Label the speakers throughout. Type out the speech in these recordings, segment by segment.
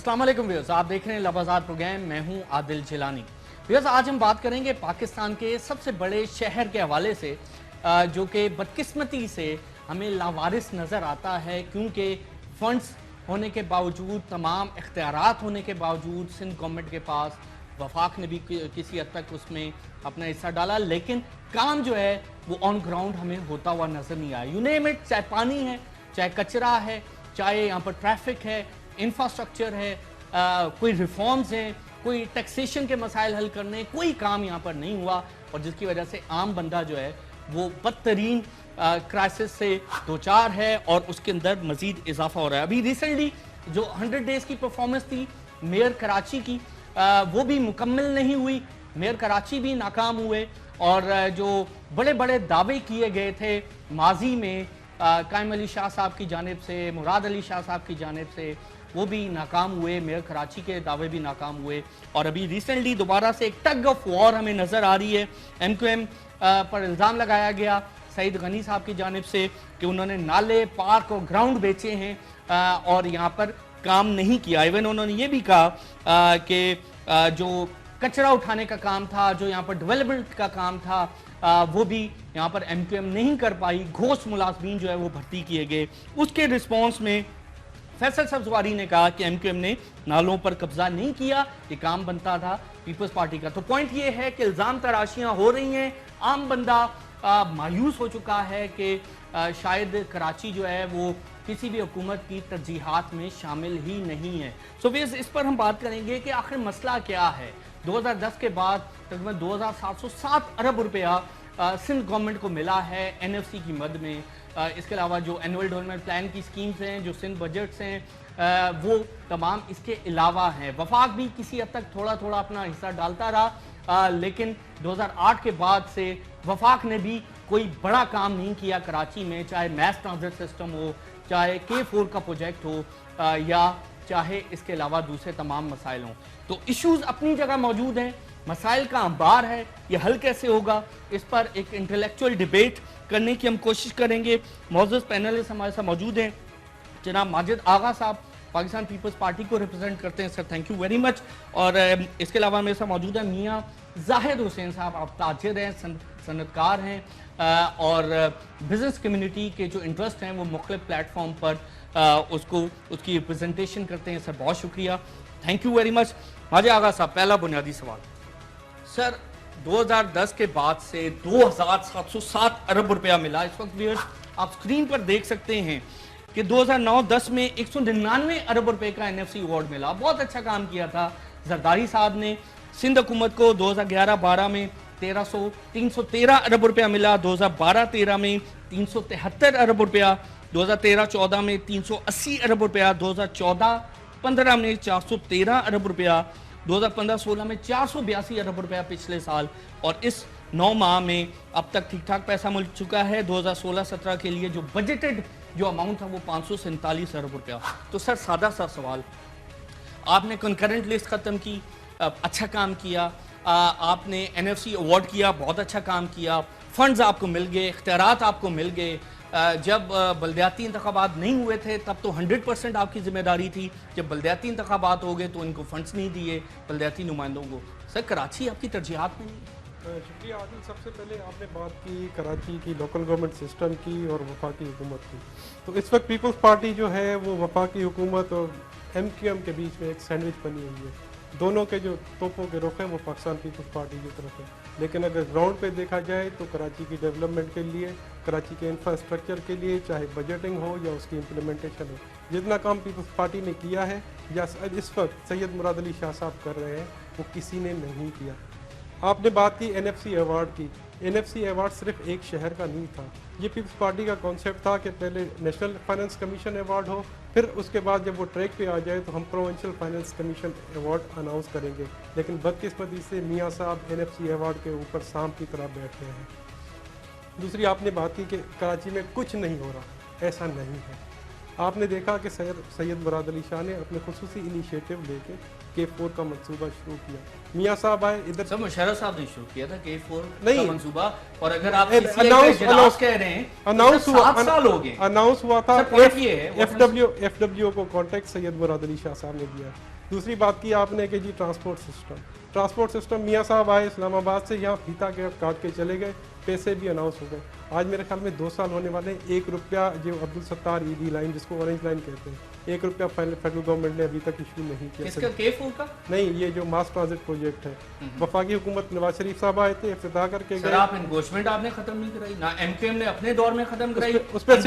Speaker 1: अस्सलाम वालेकुम व्यूअर्स, आप देख रहे हैं लवाज़ात प्रोग्राम। मैं हूं आदिल जिलानी। व्यूअर्स, आज हम बात करेंगे पाकिस्तान के सबसे बड़े शहर के हवाले से, जो कि बदकिस्मती से हमें लावारिस नज़र आता है, क्योंकि फंड्स होने के बावजूद, तमाम इख्तियारात होने के बावजूद सिंध गवर्नमेंट के पास, वफाक ने भी किसी हद तक उसमें अपना हिस्सा डाला, लेकिन काम जो है वो ऑन ग्राउंड हमें होता हुआ नजर नहीं आया। यू नेम इट, चाहे पानी है, चाहे कचरा है, चाहे यहाँ पर ट्रैफिक है, इंफ्रास्ट्रक्चर है, कोई रिफॉर्म्स हैं, कोई टैक्सेशन के मसाइल हल करने, कोई काम यहाँ पर नहीं हुआ, और जिसकी वजह से आम बंदा जो है वो बदतरीन क्राइसिस से दो चार है और उसके अंदर मजीद इजाफा हो रहा है। अभी रिसेंटली जो 100 डेज की परफॉर्मेंस थी मेयर कराची की, वो भी मुकम्मल नहीं हुई। मेयर कराची भी नाकाम हुए, और जो बड़े बड़े दावे किए गए थे माजी में कायम अली शाह साहब की जानिब से, मुराद अली शाह साहब की जानिब से, वो भी नाकाम हुए। मेयर कराची के दावे भी नाकाम हुए, और अभी रिसेंटली दोबारा से एक टग ऑफ वॉर हमें नज़र आ रही है। MQM पर इल्ज़ाम लगाया गया सईद गनी साहब की जानिब से कि उन्होंने नाले, पार्क और ग्राउंड बेचे हैं, और यहाँ पर काम नहीं किया। इवन उन्होंने ये भी कहा कि जो कचरा उठाने का काम था, जो यहाँ पर डेवलपमेंट का काम था, वो भी यहाँ पर MQM नहीं कर पाई। घोष मुलाजमीन जो है वो भर्ती किए गए। उसके रिस्पॉन्स में फैसल सब्जवारी ने कहा कि MQM ने नालों पर कब्जा नहीं किया, ये काम बनता था पीपल्स पार्टी का। तो पॉइंट ये है कि इल्ज़ाम तराशियां हो रही हैं, आम बंदा मायूस हो चुका है कि शायद कराची जो है वो किसी भी हुकूमत की तरजीहात में शामिल ही नहीं है। सो इस पर हम बात करेंगे कि आखिर मसला क्या है। 2010 के बाद तकरीबन 2707 अरब रुपया सिंध गवर्नमेंट को मिला है NFC की मद में। इसके अलावा जो एनुअल डेवलपमेंट प्लान की स्कीम्स हैं, जो सिंध बजट्स हैं, वो तमाम इसके अलावा हैं। वफाक भी किसी हद तक थोड़ा थोड़ा अपना हिस्सा डालता रहा, लेकिन 2008 के बाद से वफाक ने भी कोई बड़ा काम नहीं किया कराची में, चाहे मैस ट्रांजिट सिस्टम हो, चाहे K4 का प्रोजेक्ट हो, या चाहे इसके अलावा दूसरे तमाम मसाइल हों। तो इश्यूज अपनी जगह मौजूद हैं, मसाइल का अंबार है, ये हल कैसे होगा, इस पर एक इंटेलेक्चुअल डिबेट करने की हम कोशिश करेंगे। मौजूद पैनलिस्ट हमारे साथ मौजूद हैं। जनाब माजिद आगा साहब पाकिस्तान पीपल्स पार्टी को रिप्रेजेंट करते हैं, sir thank you very much. और इसके अलावा मेरे साथ मौजूद है मियाँ जाहिद हुसैन साहब, आप ताजिर हैं, सनतकार हैं, और बिजनेस कम्युनिटी के जो इंटरेस्ट हैं वो मुख्तलिफ प्लेटफॉर्म पर उसकी रिप्रेजेंटेशन करते हैं। सर बहुत शुक्रिया, thank you very much. Majid Agha साहब, पहला बुनियादी सवाल सर, 2010 के बाद से 2707 अरब रुपया मिला। इस वक्त व्यूअर्स आप स्क्रीन पर देख सकते हैं कि 2009-10 में 199 अरब रुपए का NFC अवार्ड मिला। बहुत अच्छा काम किया था जरदारी साहब ने। सिंध हुकूमत को 2011-12 में 313 अरब रुपया मिला, 2012-13 में 373 अरब रुपया, 2013-14 में 380 अरब रुपया, 2014-15 में 413 अरब रुपया, 2015-16 में 482 अरब रुपया पिछले साल, और इस 9 माह में अब तक ठीक ठाक पैसा मिल चुका है। 2016-17 के लिए जो बजटेड जो अमाउंट था वो 547 अरब रुपया। तो सर सादा सा सवाल, आपने कंकरेंट लिस्ट ख़त्म की, अच्छा काम किया, आपने NFC अवार्ड किया, बहुत अच्छा काम किया, फंड्स आपको मिल गए, इख्तियारात आपको मिल गए। जब बल्दियाती इंतखाबात नहीं हुए थे तब तो 100% आपकी जिम्मेदारी थी। जब बल्दियाती इंतखाबात हो गए तो इनको फंड्स नहीं दिए बल्दियाती नुमाइंदों को। सर कराची आपकी तरजीहात में नहीं?
Speaker 2: शुक्रिया आदिल। सबसे पहले आपने बात की कराची की लोकल गवर्नमेंट सिस्टम की और वफाकी हुकूमत की। तो इस वक्त पीपल्स पार्टी जो है वो वफाकी हुकूमत और MQM के बीच में एक सैंडविच बनी हुई है। दोनों के जो तोपों के रुख हैं वो पाकिस्तान पीपल्स पार्टी की तरफ है, लेकिन अगर ग्राउंड पे देखा जाए तो कराची की डेवलपमेंट के लिए, कराची के इंफ्रास्ट्रक्चर के लिए, चाहे बजटिंग हो या उसकी इम्प्लीमेंटेशन हो, जितना काम पीपल्स पार्टी ने किया है या इस वक्त सैयद मुराद अली शाह साहब कर रहे हैं वो किसी ने नहीं किया। आपने बात की NFC अवार्ड की। NFC अवार्ड सिर्फ एक शहर का नहीं था, ये पीपल्स पार्टी का कॉन्सेप्ट था कि पहले नेशनल फाइनेंस कमीशन अवार्ड हो, फिर उसके बाद जब वो ट्रैक पे आ जाए तो हम provincial finance commission award announce करेंगे। लेकिन बदकिस्मती से मियाँ साहब NFC अवार्ड के ऊपर सांप की तरह बैठ रहे हैं। दूसरी आपने बात की कि कराची में कुछ नहीं हो रहा, ऐसा नहीं है। आपने देखा कि सैयद मुराद अली शाह ने अपने खुसूसी इनिशिएटिव लेके K4 का मंसूबा शुरू किया। मियाँ साहब आए इधर,
Speaker 1: सर मुशर्रफ साहब ने शुरू किया था K4
Speaker 2: नहीं,
Speaker 1: का मंसूबा, और अगर आप
Speaker 2: अनाउंस
Speaker 1: कह रहे हैं
Speaker 2: अनाउंस
Speaker 1: तो
Speaker 2: हुआ
Speaker 1: 7 साल हो गए।
Speaker 2: अनाउंस हुआ था।
Speaker 1: सर, point ये है,
Speaker 2: FWO को कॉन्टेक्ट सैयद मुराद अली शाह साहब ने दिया। दूसरी बात की आपने कि जी ट्रांसपोर्ट सिस्टम मियाँ साहब आए इस्लामाबाद से, यहाँ फीता के काट के चले गए, पैसे भी अनाउंस हो गए। आज मेरे ख्याल में 2 साल होने वाले हैं। 1 रुपया जो अब्दुल सत्तार ईडी लाइन जिसको ऑरेंज लाइन कहते हैं, 1 रुपया फेडरल गवर्नमेंट ने अभी तक इशू नहीं किया।
Speaker 1: किसका? K4 का?
Speaker 2: नहीं, ये जो मास ट्रांजिट प्रोजेक्ट है, वफाकी हुकूमत नवाज शरीफ साहब आए थे, इफ्तिताह करके
Speaker 1: सर
Speaker 2: गए।
Speaker 1: आप एनक्रोचमेंट आपने खत्म नहीं कराई ना, MKM ने अपने दौर में खत्म कराई,
Speaker 2: उस पे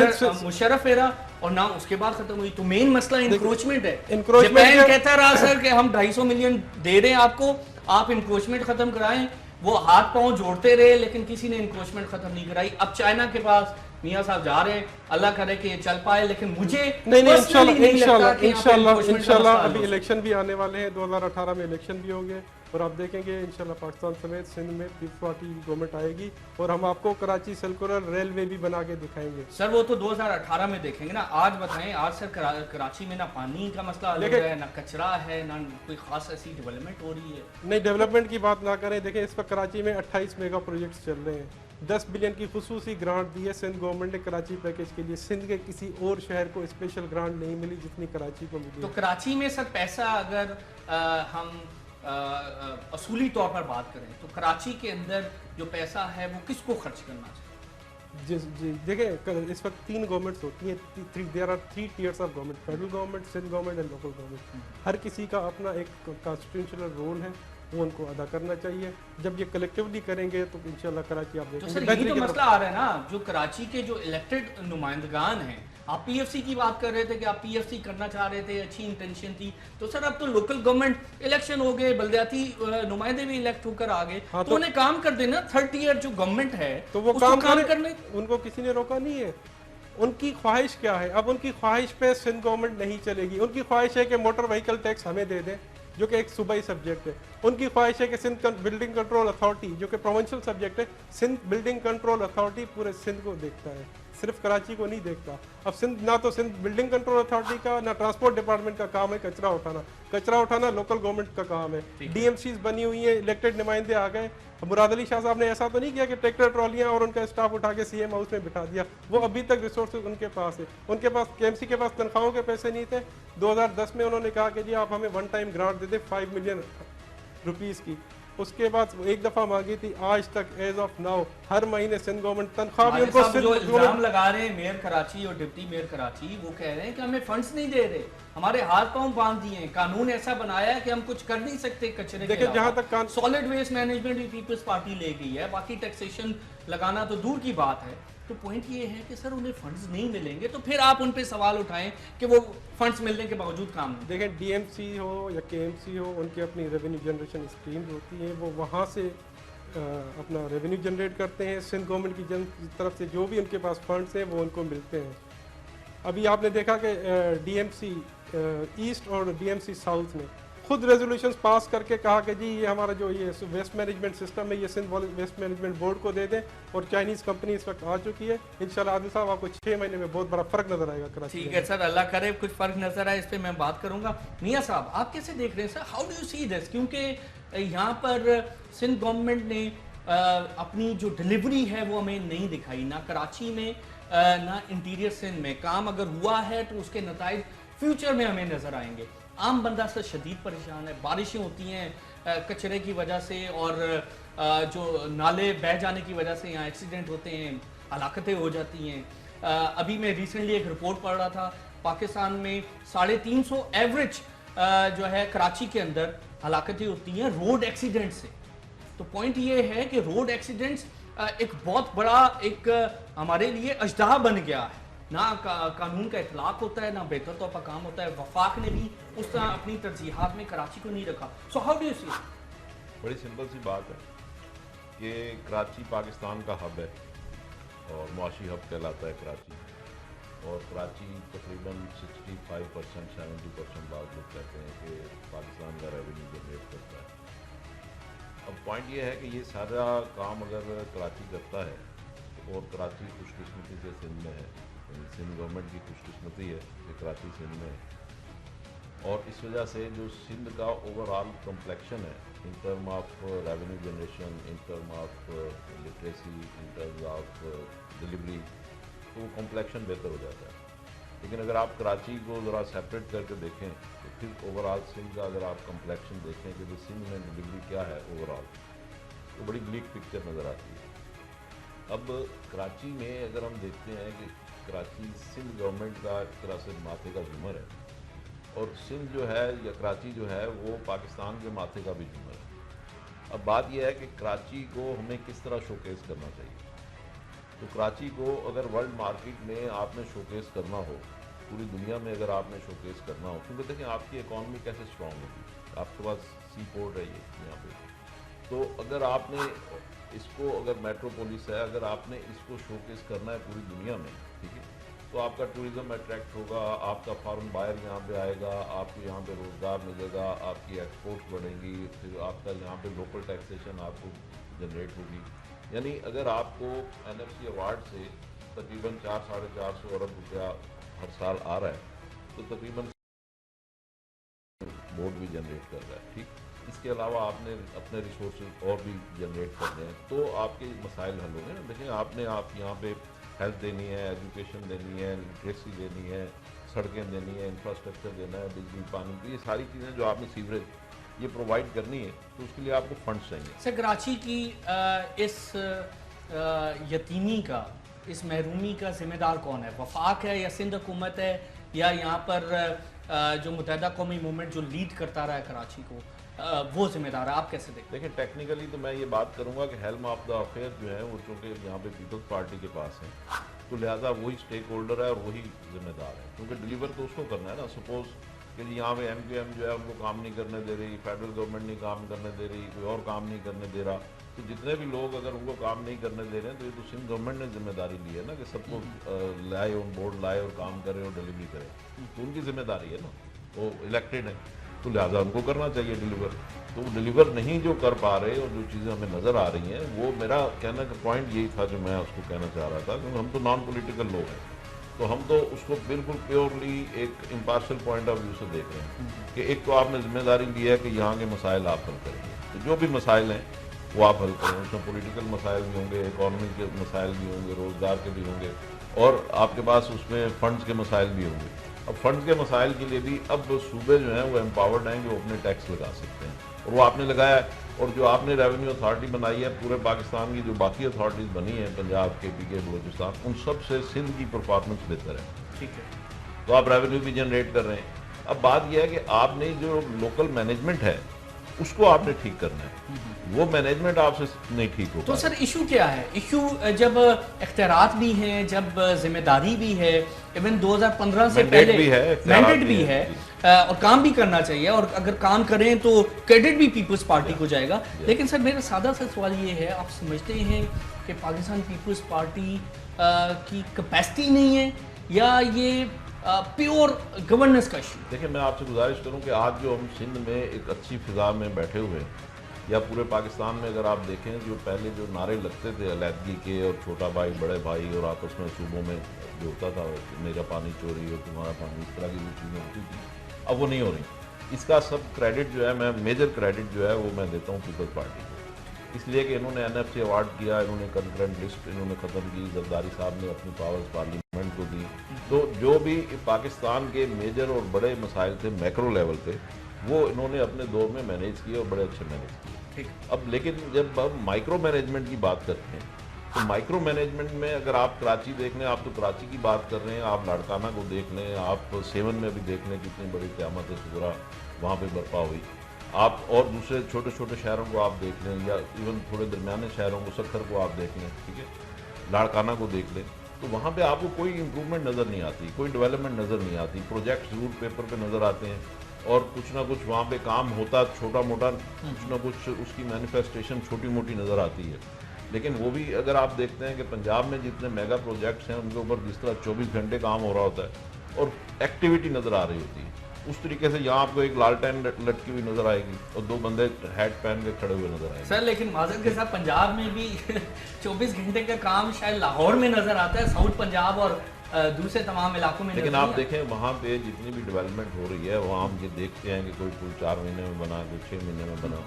Speaker 1: मुशर्रफ एरा, और ना उसके बाद खत्म हुई। तो मेन मसला एनक्रोचमेंट है।
Speaker 2: encroachment
Speaker 1: जापान
Speaker 2: क्या-
Speaker 1: कहता रहा सर कि हम 250 मिलियन दे रहे हैं आपको, आप एनक्रोचमेंट खत्म कराएं। वो हाथ पांव जोड़ते रहे लेकिन किसी ने एनक्रोचमेंट खत्म नहीं कराई। अब चाइना के पास मियां साहब जा रहे हैं, अल्लाह करे कि ये चल पाए, लेकिन मुझे
Speaker 2: नहीं
Speaker 1: personally नहीं लगता कि यहाँ पे encroachment का
Speaker 2: इंशाल्लाह
Speaker 1: मसला
Speaker 2: अभी
Speaker 1: हल हो
Speaker 2: इलेक्शन भी आने वाले हैं, 2018 में इलेक्शन भी होंगे, और आप देखेंगे इंशाल्लाह पाकिस्तान समेत सिंध में पीपल्स पार्टी की गवर्नमेंट आएगी, और हम आपको कराची सर्कुलर रेलवे भी बना के दिखाएंगे।
Speaker 1: सर वो तो 2018 में देखेंगे ना। आज बताएं, आज सर कराची में ना पानी का मसला हल हो रहा है, ना कचरा है, ना कोई खास ऐसी डेवलपमेंट हो रही है।
Speaker 2: नहीं, डेवलपमेंट की बात ना करें, देखें इस वक्त कराची में 28 मेगा प्रोजेक्ट्स चल रहे हैं। 10 बिलियन की खुसूसी ग्रांट दी है सिंध गवर्नमेंट ने कराची पैकेज के लिए। सिंध के किसी और शहर को स्पेशल ग्रांट नहीं मिली जितनी कराची को मिली।
Speaker 1: तो कराची में सर पैसा अगर हम असूली तौर पर बात करें तो कराची के अंदर जो पैसा है वो किसको खर्च करना चाहिए?
Speaker 2: जी देखिए, इस वक्त 3 गवर्नमेंट्स होती हैं, there are 3 tiers of government, federal government, Sindh government and local government. हर किसी का अपना एक कॉन्स्टिट्यूशनल रोल है, वो उनको अदा करना चाहिए। जब ये कलेक्टिवली करेंगे तो इंशाल्लाह कराची आप
Speaker 1: तो
Speaker 2: देखेंगे
Speaker 1: सर यही तो मसला आ रहा है ना, जो कराची के जो इलेक्टेड नुमाइंदगान हैं, आप पीएफसी की बात कर रहे थे कि आप पीएफसी करना चाह रहे थे, अच्छी इंटेंशन थी, तो सर अब तो लोकल गवर्नमेंट इलेक्शन हो गए, बलदियाती नुमाइंदे भी इलेक्ट होकर आ गए,
Speaker 2: हाँ,
Speaker 1: तो उन्हें काम कर देना। 3rd ईयर जो गवर्नमेंट है
Speaker 2: तो वो
Speaker 1: उसको
Speaker 2: काम
Speaker 1: करने,
Speaker 2: उनको किसी ने रोका नहीं है। उनकी ख्वाहिश क्या है? अब उनकी ख्वाहिश पे सिंध गवर्नमेंट नहीं चलेगी। उनकी ख्वाहिश है कि मोटर व्हीकल टैक्स हमें दे दें, जो कि एक सूबाई सब्जेक्ट है। उनकी ख्वाहिश है कि सिंध बिल्डिंग कंट्रोल अथॉरिटी, जो कि प्रोविंशियल सब्जेक्ट है, सिंध बिल्डिंग कंट्रोल अथॉरिटी पूरे सिंध को देखता है, सिर्फ कराची को नहीं देखता। अब सिंध ना तो सिंध बिल्डिंग कंट्रोल अथॉरिटी का, ना ट्रांसपोर्ट डिपार्टमेंट का काम है कचरा उठाना लोकल गवर्नमेंट का काम है। डीएमसीज बनी हुई है, इलेक्टेड नुमाइंदे आ गए। मुराद अली शाह साहब ने ऐसा तो नहीं किया कि ट्रैक्टर ट्रॉलियां और उनका स्टाफ उठा के सीएम हाउस में बिठा दिया। वो अभी तक रिसोर्सेज उनके पास है। उनके पास केएमसी के पास तनख्वाहों के पैसे नहीं थे। 2010 में उन्होंने कहा कि जी आप हमें 1 टाइम ग्रांट दे दें 5 मिलियन रुपीस की। उसके बाद एक दफा मांगी थी, आज तक एज ऑफ नाउ हर महीने सिंध गवर्नमेंट तनख्वाह भी उनको
Speaker 1: जो इल्जाम लगा रहे हैं मेयर कराची और डिप्टी मेयर कराची, वो कह रहे हैं कि हमें फंड्स नहीं दे रहे, हमारे हाथ पांव बांध दिए हैं, कानून ऐसा बनाया है कि हम कुछ कर नहीं सकते कचरे के
Speaker 2: देखिए, जहां तक
Speaker 1: सॉलिड वेस्ट मैनेजमेंट भी पीपल्स पार्टी ले गई है, बाकी टैक्सेशन लगाना तो दूर की बात है। तो पॉइंट ये है कि सर उन्हें फंड्स नहीं मिलेंगे तो फिर आप उन पे सवाल उठाएं कि वो फंड्स मिलने के बावजूद काम नहीं।
Speaker 2: देखें, डीएमसी हो या केएमसी हो, उनकी अपनी रेवेन्यू जनरेशन स्कीम्स होती हैं, वो वहाँ से अपना रेवेन्यू जनरेट करते हैं। सिंध गवर्नमेंट की तरफ से जो भी उनके पास फंड्स हैं वो उनको मिलते हैं। अभी आपने देखा कि डीएमसी ईस्ट और डीएमसी साउथ ने खुद रेजोल्यूशंस पास करके कहा कि जी ये हमारा जो ये वेस्ट मैनेजमेंट सिस्टम है ये सिंध वेस्ट मैनेजमेंट बोर्ड को दे दें, और चाइनीज़ कंपनी इस वक्त आ चुकी है। इंशाल्लाह आदिल साहब आपको 6 महीने में बहुत बड़ा फर्क नजर आएगा कराची।
Speaker 1: ठीक है सर, अल्लाह करे कुछ फर्क नजर आए, इस पर मैं बात करूंगा। मियाँ साहब आप कैसे देख रहे हैं sir, how do you see this? क्योंकि यहाँ पर सिंध गवर्नमेंट ने अपनी जो डिलीवरी है वो हमें नहीं दिखाई, ना कराची में ना इंटीरियर सिंध में। काम अगर हुआ है तो उसके नताइज फ्यूचर में हमें नजर आएंगे। आम बंदा से शदीद परेशान है, बारिशें होती हैं कचरे की वजह से और जो नाले बह जाने की वजह से यहाँ एक्सीडेंट होते हैं, हलाकतें हो जाती हैं। अभी मैं रिसेंटली एक रिपोर्ट पढ़ रहा था, पाकिस्तान में 350 एवरेज जो है कराची के अंदर हलाकतें होती हैं रोड एक्सीडेंट से। तो पॉइंट ये है कि रोड एक्सीडेंट्स एक बहुत बड़ा एक हमारे लिए अजदाह बन गया है। ना कानून का इतलाक होता है, ना बेहतर तौर पर काम होता है। वफाक ने भी उस तरह अपनी तरजीहात में कराची को नहीं रखा। So how do you see?
Speaker 3: बड़ी सिंपल सी बात है कि कराची पाकिस्तान का हब है और मुआशी हब कहलाता है कराची, और कराची तकरीबन 65% 70% बाद लोग कहते हैं कि पाकिस्तान का रेवेन्यू जनरेट करता है। अब पॉइंट ये है कि ये सारा काम अगर कराची करता है, और कराची खुशकिस्मती से सिंध में है, सिंध गवर्नमेंट की खुशकिस्मती है कि कराची सिंध में है। और इस वजह से जो सिंध का ओवरऑल कम्प्लेक्शन है in term of revenue generation, in term of literacy, in term of delivery, तो वो कम्प्लेक्शन बेहतर हो जाता है। लेकिन अगर आप कराची को ज़रा सेपरेट करके देखें तो फिर ओवरऑल सिंध का अगर आप कम्प्लेक्शन देखें कि जो सिंध में डिलीवरी क्या है ओवरऑल, तो बड़ी ब्लीक पिक्चर नज़र आती है। अब कराची में अगर हम देखते हैं कि कराची सिंध गवर्नमेंट का एक तरह से माथे का झूमर है, और सिंध जो है या कराची जो है वो पाकिस्तान के माथे का भी झूमर है। अब बात यह है कि कराची को हमें किस तरह शोकेस करना चाहिए। तो कराची को अगर वर्ल्ड मार्केट में आपने शोकेस करना हो, पूरी दुनिया में अगर आपने शोकेस करना हो, क्योंकि देखें आपकी इकॉनमी कैसे स्ट्रॉन्ग होगी, आपके पास सी पोर्ट है ये यहाँ पे, तो अगर आपने इसको, अगर मेट्रोपोलिस है, अगर आपने इसको शोकेस करना है पूरी दुनिया में, ठीक है, तो आपका टूरिज़्म अट्रैक्ट होगा, आपका फॉरेन बायर यहाँ पे आएगा, आपको यहाँ पे रोज़गार मिलेगा, आपकी एक्सपोर्ट्स बढ़ेंगी, फिर आपका यहाँ पे लोकल टैक्सेशन आपको जनरेट होगी। यानी अगर आपको NFC अवार्ड से तकरीबन 400-450 अरब रुपया हर साल आ रहा है, तो तकरीबन बोर्ड भी जनरेट कर रहा है, ठीक। इसके अलावा आपने अपने रिसोर्सेज और भी जनरेट करने हैं, तो आपके मसाइल हल होंगे ना। देखें आपने आप यहाँ पे हेल्थ देनी है, एजुकेशन देनी है, लिटरेसी देनी है, सड़कें देनी है, इंफ्रास्ट्रक्चर देना है, बिजली पानी, तो ये सारी चीज़ें जो आपने सीवरेज ये प्रोवाइड करनी है, तो उसके लिए आपको फंड्स चाहिए।
Speaker 1: सर कराची की इस यतीमी का, इस महरूमी का जिम्मेदार कौन है? वफाक है या सिंध हुकूमत है, या यहाँ पर जो मुत्तहिदा कौमी मूवमेंट जो लीड करता रहा है कराची को, वो जिम्मेदार है? आप कैसे देखते हैं?
Speaker 3: देखिए टेक्निकली तो मैं ये बात करूंगा कि हेल्म ऑफ द अफेयर जो है वो चूँकि यहाँ पे पीपल्स पार्टी के पास है, तो लिहाजा वही स्टेक होल्डर है और वही जिम्मेदार है, क्योंकि डिलीवर तो उसको करना है ना। सपोज कि जी यहाँ पे MQM जो है उनको काम नहीं करने दे रही, फेडरल गवर्नमेंट नहीं काम करने दे रही, कोई और काम नहीं करने दे रहा, तो जितने भी लोग अगर उनको काम नहीं करने दे रहे हैं, तो ये तो सिंध गवर्नमेंट ने जिम्मेदारी ली है ना कि सबको लाए, ऑन बोर्ड लाए और काम करे और डिलीवरी करे, तो उनकी जिम्मेदारी है ना, वो इलेक्टेड है, तो लिहाजा उनको करना चाहिए डिलीवर। तो वो डिलीवर नहीं जो कर पा रहे और जो चीज़ें हमें नज़र आ रही हैं, वो मेरा कहने का पॉइंट यही था जो मैं उसको कहना चाह रहा था, क्योंकि हम तो नॉन पॉलिटिकल लोग हैं, तो हम तो उसको बिल्कुल प्योरली एक इम्पार्शल पॉइंट ऑफ व्यू से देख रहे हैं कि एक तो आपने जिम्मेदारी ली है कि यहाँ के मसाइल आप हल करेंगे, तो जो भी मसाइल हैं वो आप हल करें, उसमें पॉलिटिकल मसाइल भी होंगे, इकॉनमी के मसाइल भी होंगे, रोज़गार के भी होंगे, और आपके पास उसमें फ़ंड्स के मसाइल भी होंगे। अब फंड्स के मसाइल के लिए भी अब सूबे जो हैं वो एम्पावर्ड हैं, जो अपने टैक्स लगा सकते हैं, और वो आपने लगाया है। और जो आपने रेवेन्यू अथॉरिटी बनाई है पूरे पाकिस्तान की, जो बाकी अथॉरिटीज़ बनी हैं पंजाब, KPK, बलोचिस्तान, उन सब से सिंध की परफॉर्मेंस बेहतर है, ठीक है, तो आप रेवेन्यू भी जनरेट कर रहे हैं। अब बात यह है कि आपने जो लोकल मैनेजमेंट है उसको आपने ठीक करना है, वो मैनेजमेंट आपसे नहीं ठीक हो।
Speaker 1: तो सर इशू क्या है? इशू जब इख्तियारात भी हैं, जब जिम्मेदारी भी है, इवन 2015 से पहले मैंडेट भी है, और काम भी करना चाहिए, और अगर काम करें तो क्रेडिट भी पीपल्स पार्टी को जाएगा। लेकिन सर मेरा सादा सा सवाल ये है, आप समझते हैं कि पाकिस्तान पीपल्स पार्टी की कैपेसिटी नहीं है, या ये प्योर गवर्नेंस का इशू?
Speaker 3: देखिए मैं आपसे गुजारिश करूं कि आज जो हम सिंध में एक अच्छी फिजा में बैठे हुए हैं, या पूरे पाकिस्तान में अगर आप देखें, जो पहले जो नारे लगते थे अलहदगी के और छोटा भाई बड़े भाई, और आपस में सूबों में जो होता था मेरा पानी चोरी और तुम्हारा पानी, इस तरह की जो चीज़ें होती थी, अब वो नहीं हो रही। इसका सब क्रेडिट जो है, मैं मेजर क्रेडिट जो है वो मैं देता हूँ पीपल्स पार्टी को, इसलिए कि इन्होंने NFC अवार्ड किया, इन्होंने कंकरेंट लिस्ट इन्होंने ख़त्म की, जरदारी साहब ने अपनी पावर्स पार्लियामेंट को दी, तो जो भी पाकिस्तान के मेजर और बड़े मसाइल थे मैक्रो लेवल पे, वो इन्होंने अपने दौर में मैनेज किए और बड़े अच्छे मैनेज किए, ठीक। अब लेकिन जब हम माइक्रो मैनेजमेंट की बात करते हैं, तो माइक्रो मैनेजमेंट में अगर आप कराची देख लें, आप तो कराची की बात कर रहे हैं, आप लाड़काना को देख लें, आप सेवन में भी देख लें कितनी बड़ी क़यामत सुगरा वहाँ पे बर्पा हुई, आप और दूसरे छोटे छोटे शहरों को आप देख लें, या इवन थोड़े दरमियाने शहरों को, सखर को आप देख लें, ठीक है, लाड़काना को देख लें, तो वहाँ पे आपको कोई इम्प्रूवमेंट नज़र नहीं आती, कोई डेवलपमेंट नज़र नहीं आती, प्रोजेक्ट ज़रूर पेपर पे नज़र आते हैं, और कुछ ना कुछ वहाँ पे काम होता छोटा मोटा, कुछ ना कुछ उसकी मैनिफेस्टेशन छोटी मोटी नज़र आती है। लेकिन वो भी अगर आप देखते हैं कि पंजाब में जितने मेगा प्रोजेक्ट्स हैं उनके ऊपर जिस तरह 24 घंटे काम हो रहा होता है और एक्टिविटी नज़र आ रही होती है, उस तरीके से यहाँ आपको एक लालटेन लटकी हुई नजर आएगी और दो बंदे हैट पहन के खड़े हुए नजर आएंगे।
Speaker 1: सर लेकिन माजरत के साथ पंजाब में भी 24 घंटे का काम शायद लाहौर में नजर आता है, साउथ पंजाब और दूसरे तमाम इलाकों में
Speaker 3: लेकिन
Speaker 1: नजर
Speaker 3: आप
Speaker 1: नहीं
Speaker 3: देखें वहाँ पे जितनी भी डेवलपमेंट हो रही है वहाँ हम ये देखते हैं कि कोई पुल 4 महीने में बना, कोई 6 महीने में बना,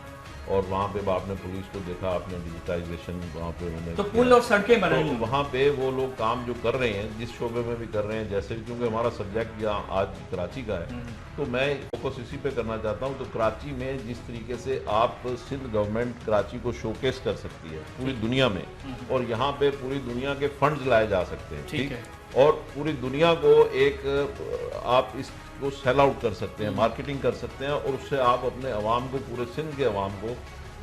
Speaker 3: और वहाँ पे आपने पुलिस को देखा, आपने डिजिटाइजेशन वहाँ पे उन्होंने
Speaker 1: तो
Speaker 3: किया।
Speaker 1: पुल और सड़कें बनाई
Speaker 3: तो
Speaker 1: हैं।
Speaker 3: वहाँ पे वो लोग काम जो कर रहे हैं जिस शोबे में भी कर रहे हैं, जैसे क्योंकि हमारा सब्जेक्ट यहाँ आज कराची का है, तो मैं फोकस इसी पे करना चाहता हूँ। तो कराची में जिस तरीके से आप सिंध गवर्नमेंट कराची को शोकेस कर सकती है पूरी दुनिया में, और यहाँ पे पूरी दुनिया के फंड्स लाए जा सकते हैं,
Speaker 1: ठीक है,
Speaker 3: और पूरी दुनिया को एक आप इसको सेल आउट कर सकते हैं, मार्केटिंग कर सकते हैं, और उससे आप अपने अवाम को, पूरे सिंध के अवाम को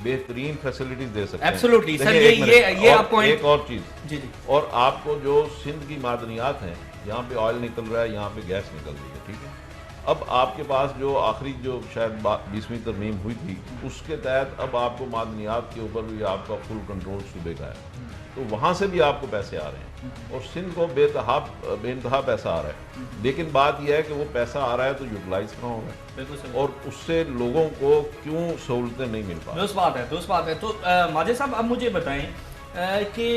Speaker 3: बेहतरीन फैसिलिटीज दे सकते हैं।
Speaker 1: Absolutely, सर,
Speaker 3: देखिए, एक
Speaker 1: ये
Speaker 3: मिनट, और
Speaker 1: आप point-
Speaker 3: एक और चीज,
Speaker 1: जी जी,
Speaker 3: और आपको जो सिंध की मादनियात हैं, यहाँ पे ऑयल निकल रहा है, यहाँ पे गैस निकल रही है, ठीक है। अब आपके पास जो आखिरी जो शायद 20वीं तरमीम हुई थी, उसके तहत अब आपको मादनियात के ऊपर भी आपका फुल कंट्रोल सूबे का है, तो वहाँ से भी आपको पैसे आ रहे हैं, और सिंध को बेइंतहा पैसा आ रहा है। लेकिन बात यह है कि वो पैसा आ रहा है तो यूटिलाइज कहाँ हो रहा है,
Speaker 1: बिल्कुल सही।
Speaker 3: और उससे लोगों को क्यों सहूलतें नहीं मिल पा रही।
Speaker 1: दुरुस्त बात है। तो माजिद साहब, अब मुझे बताएं कि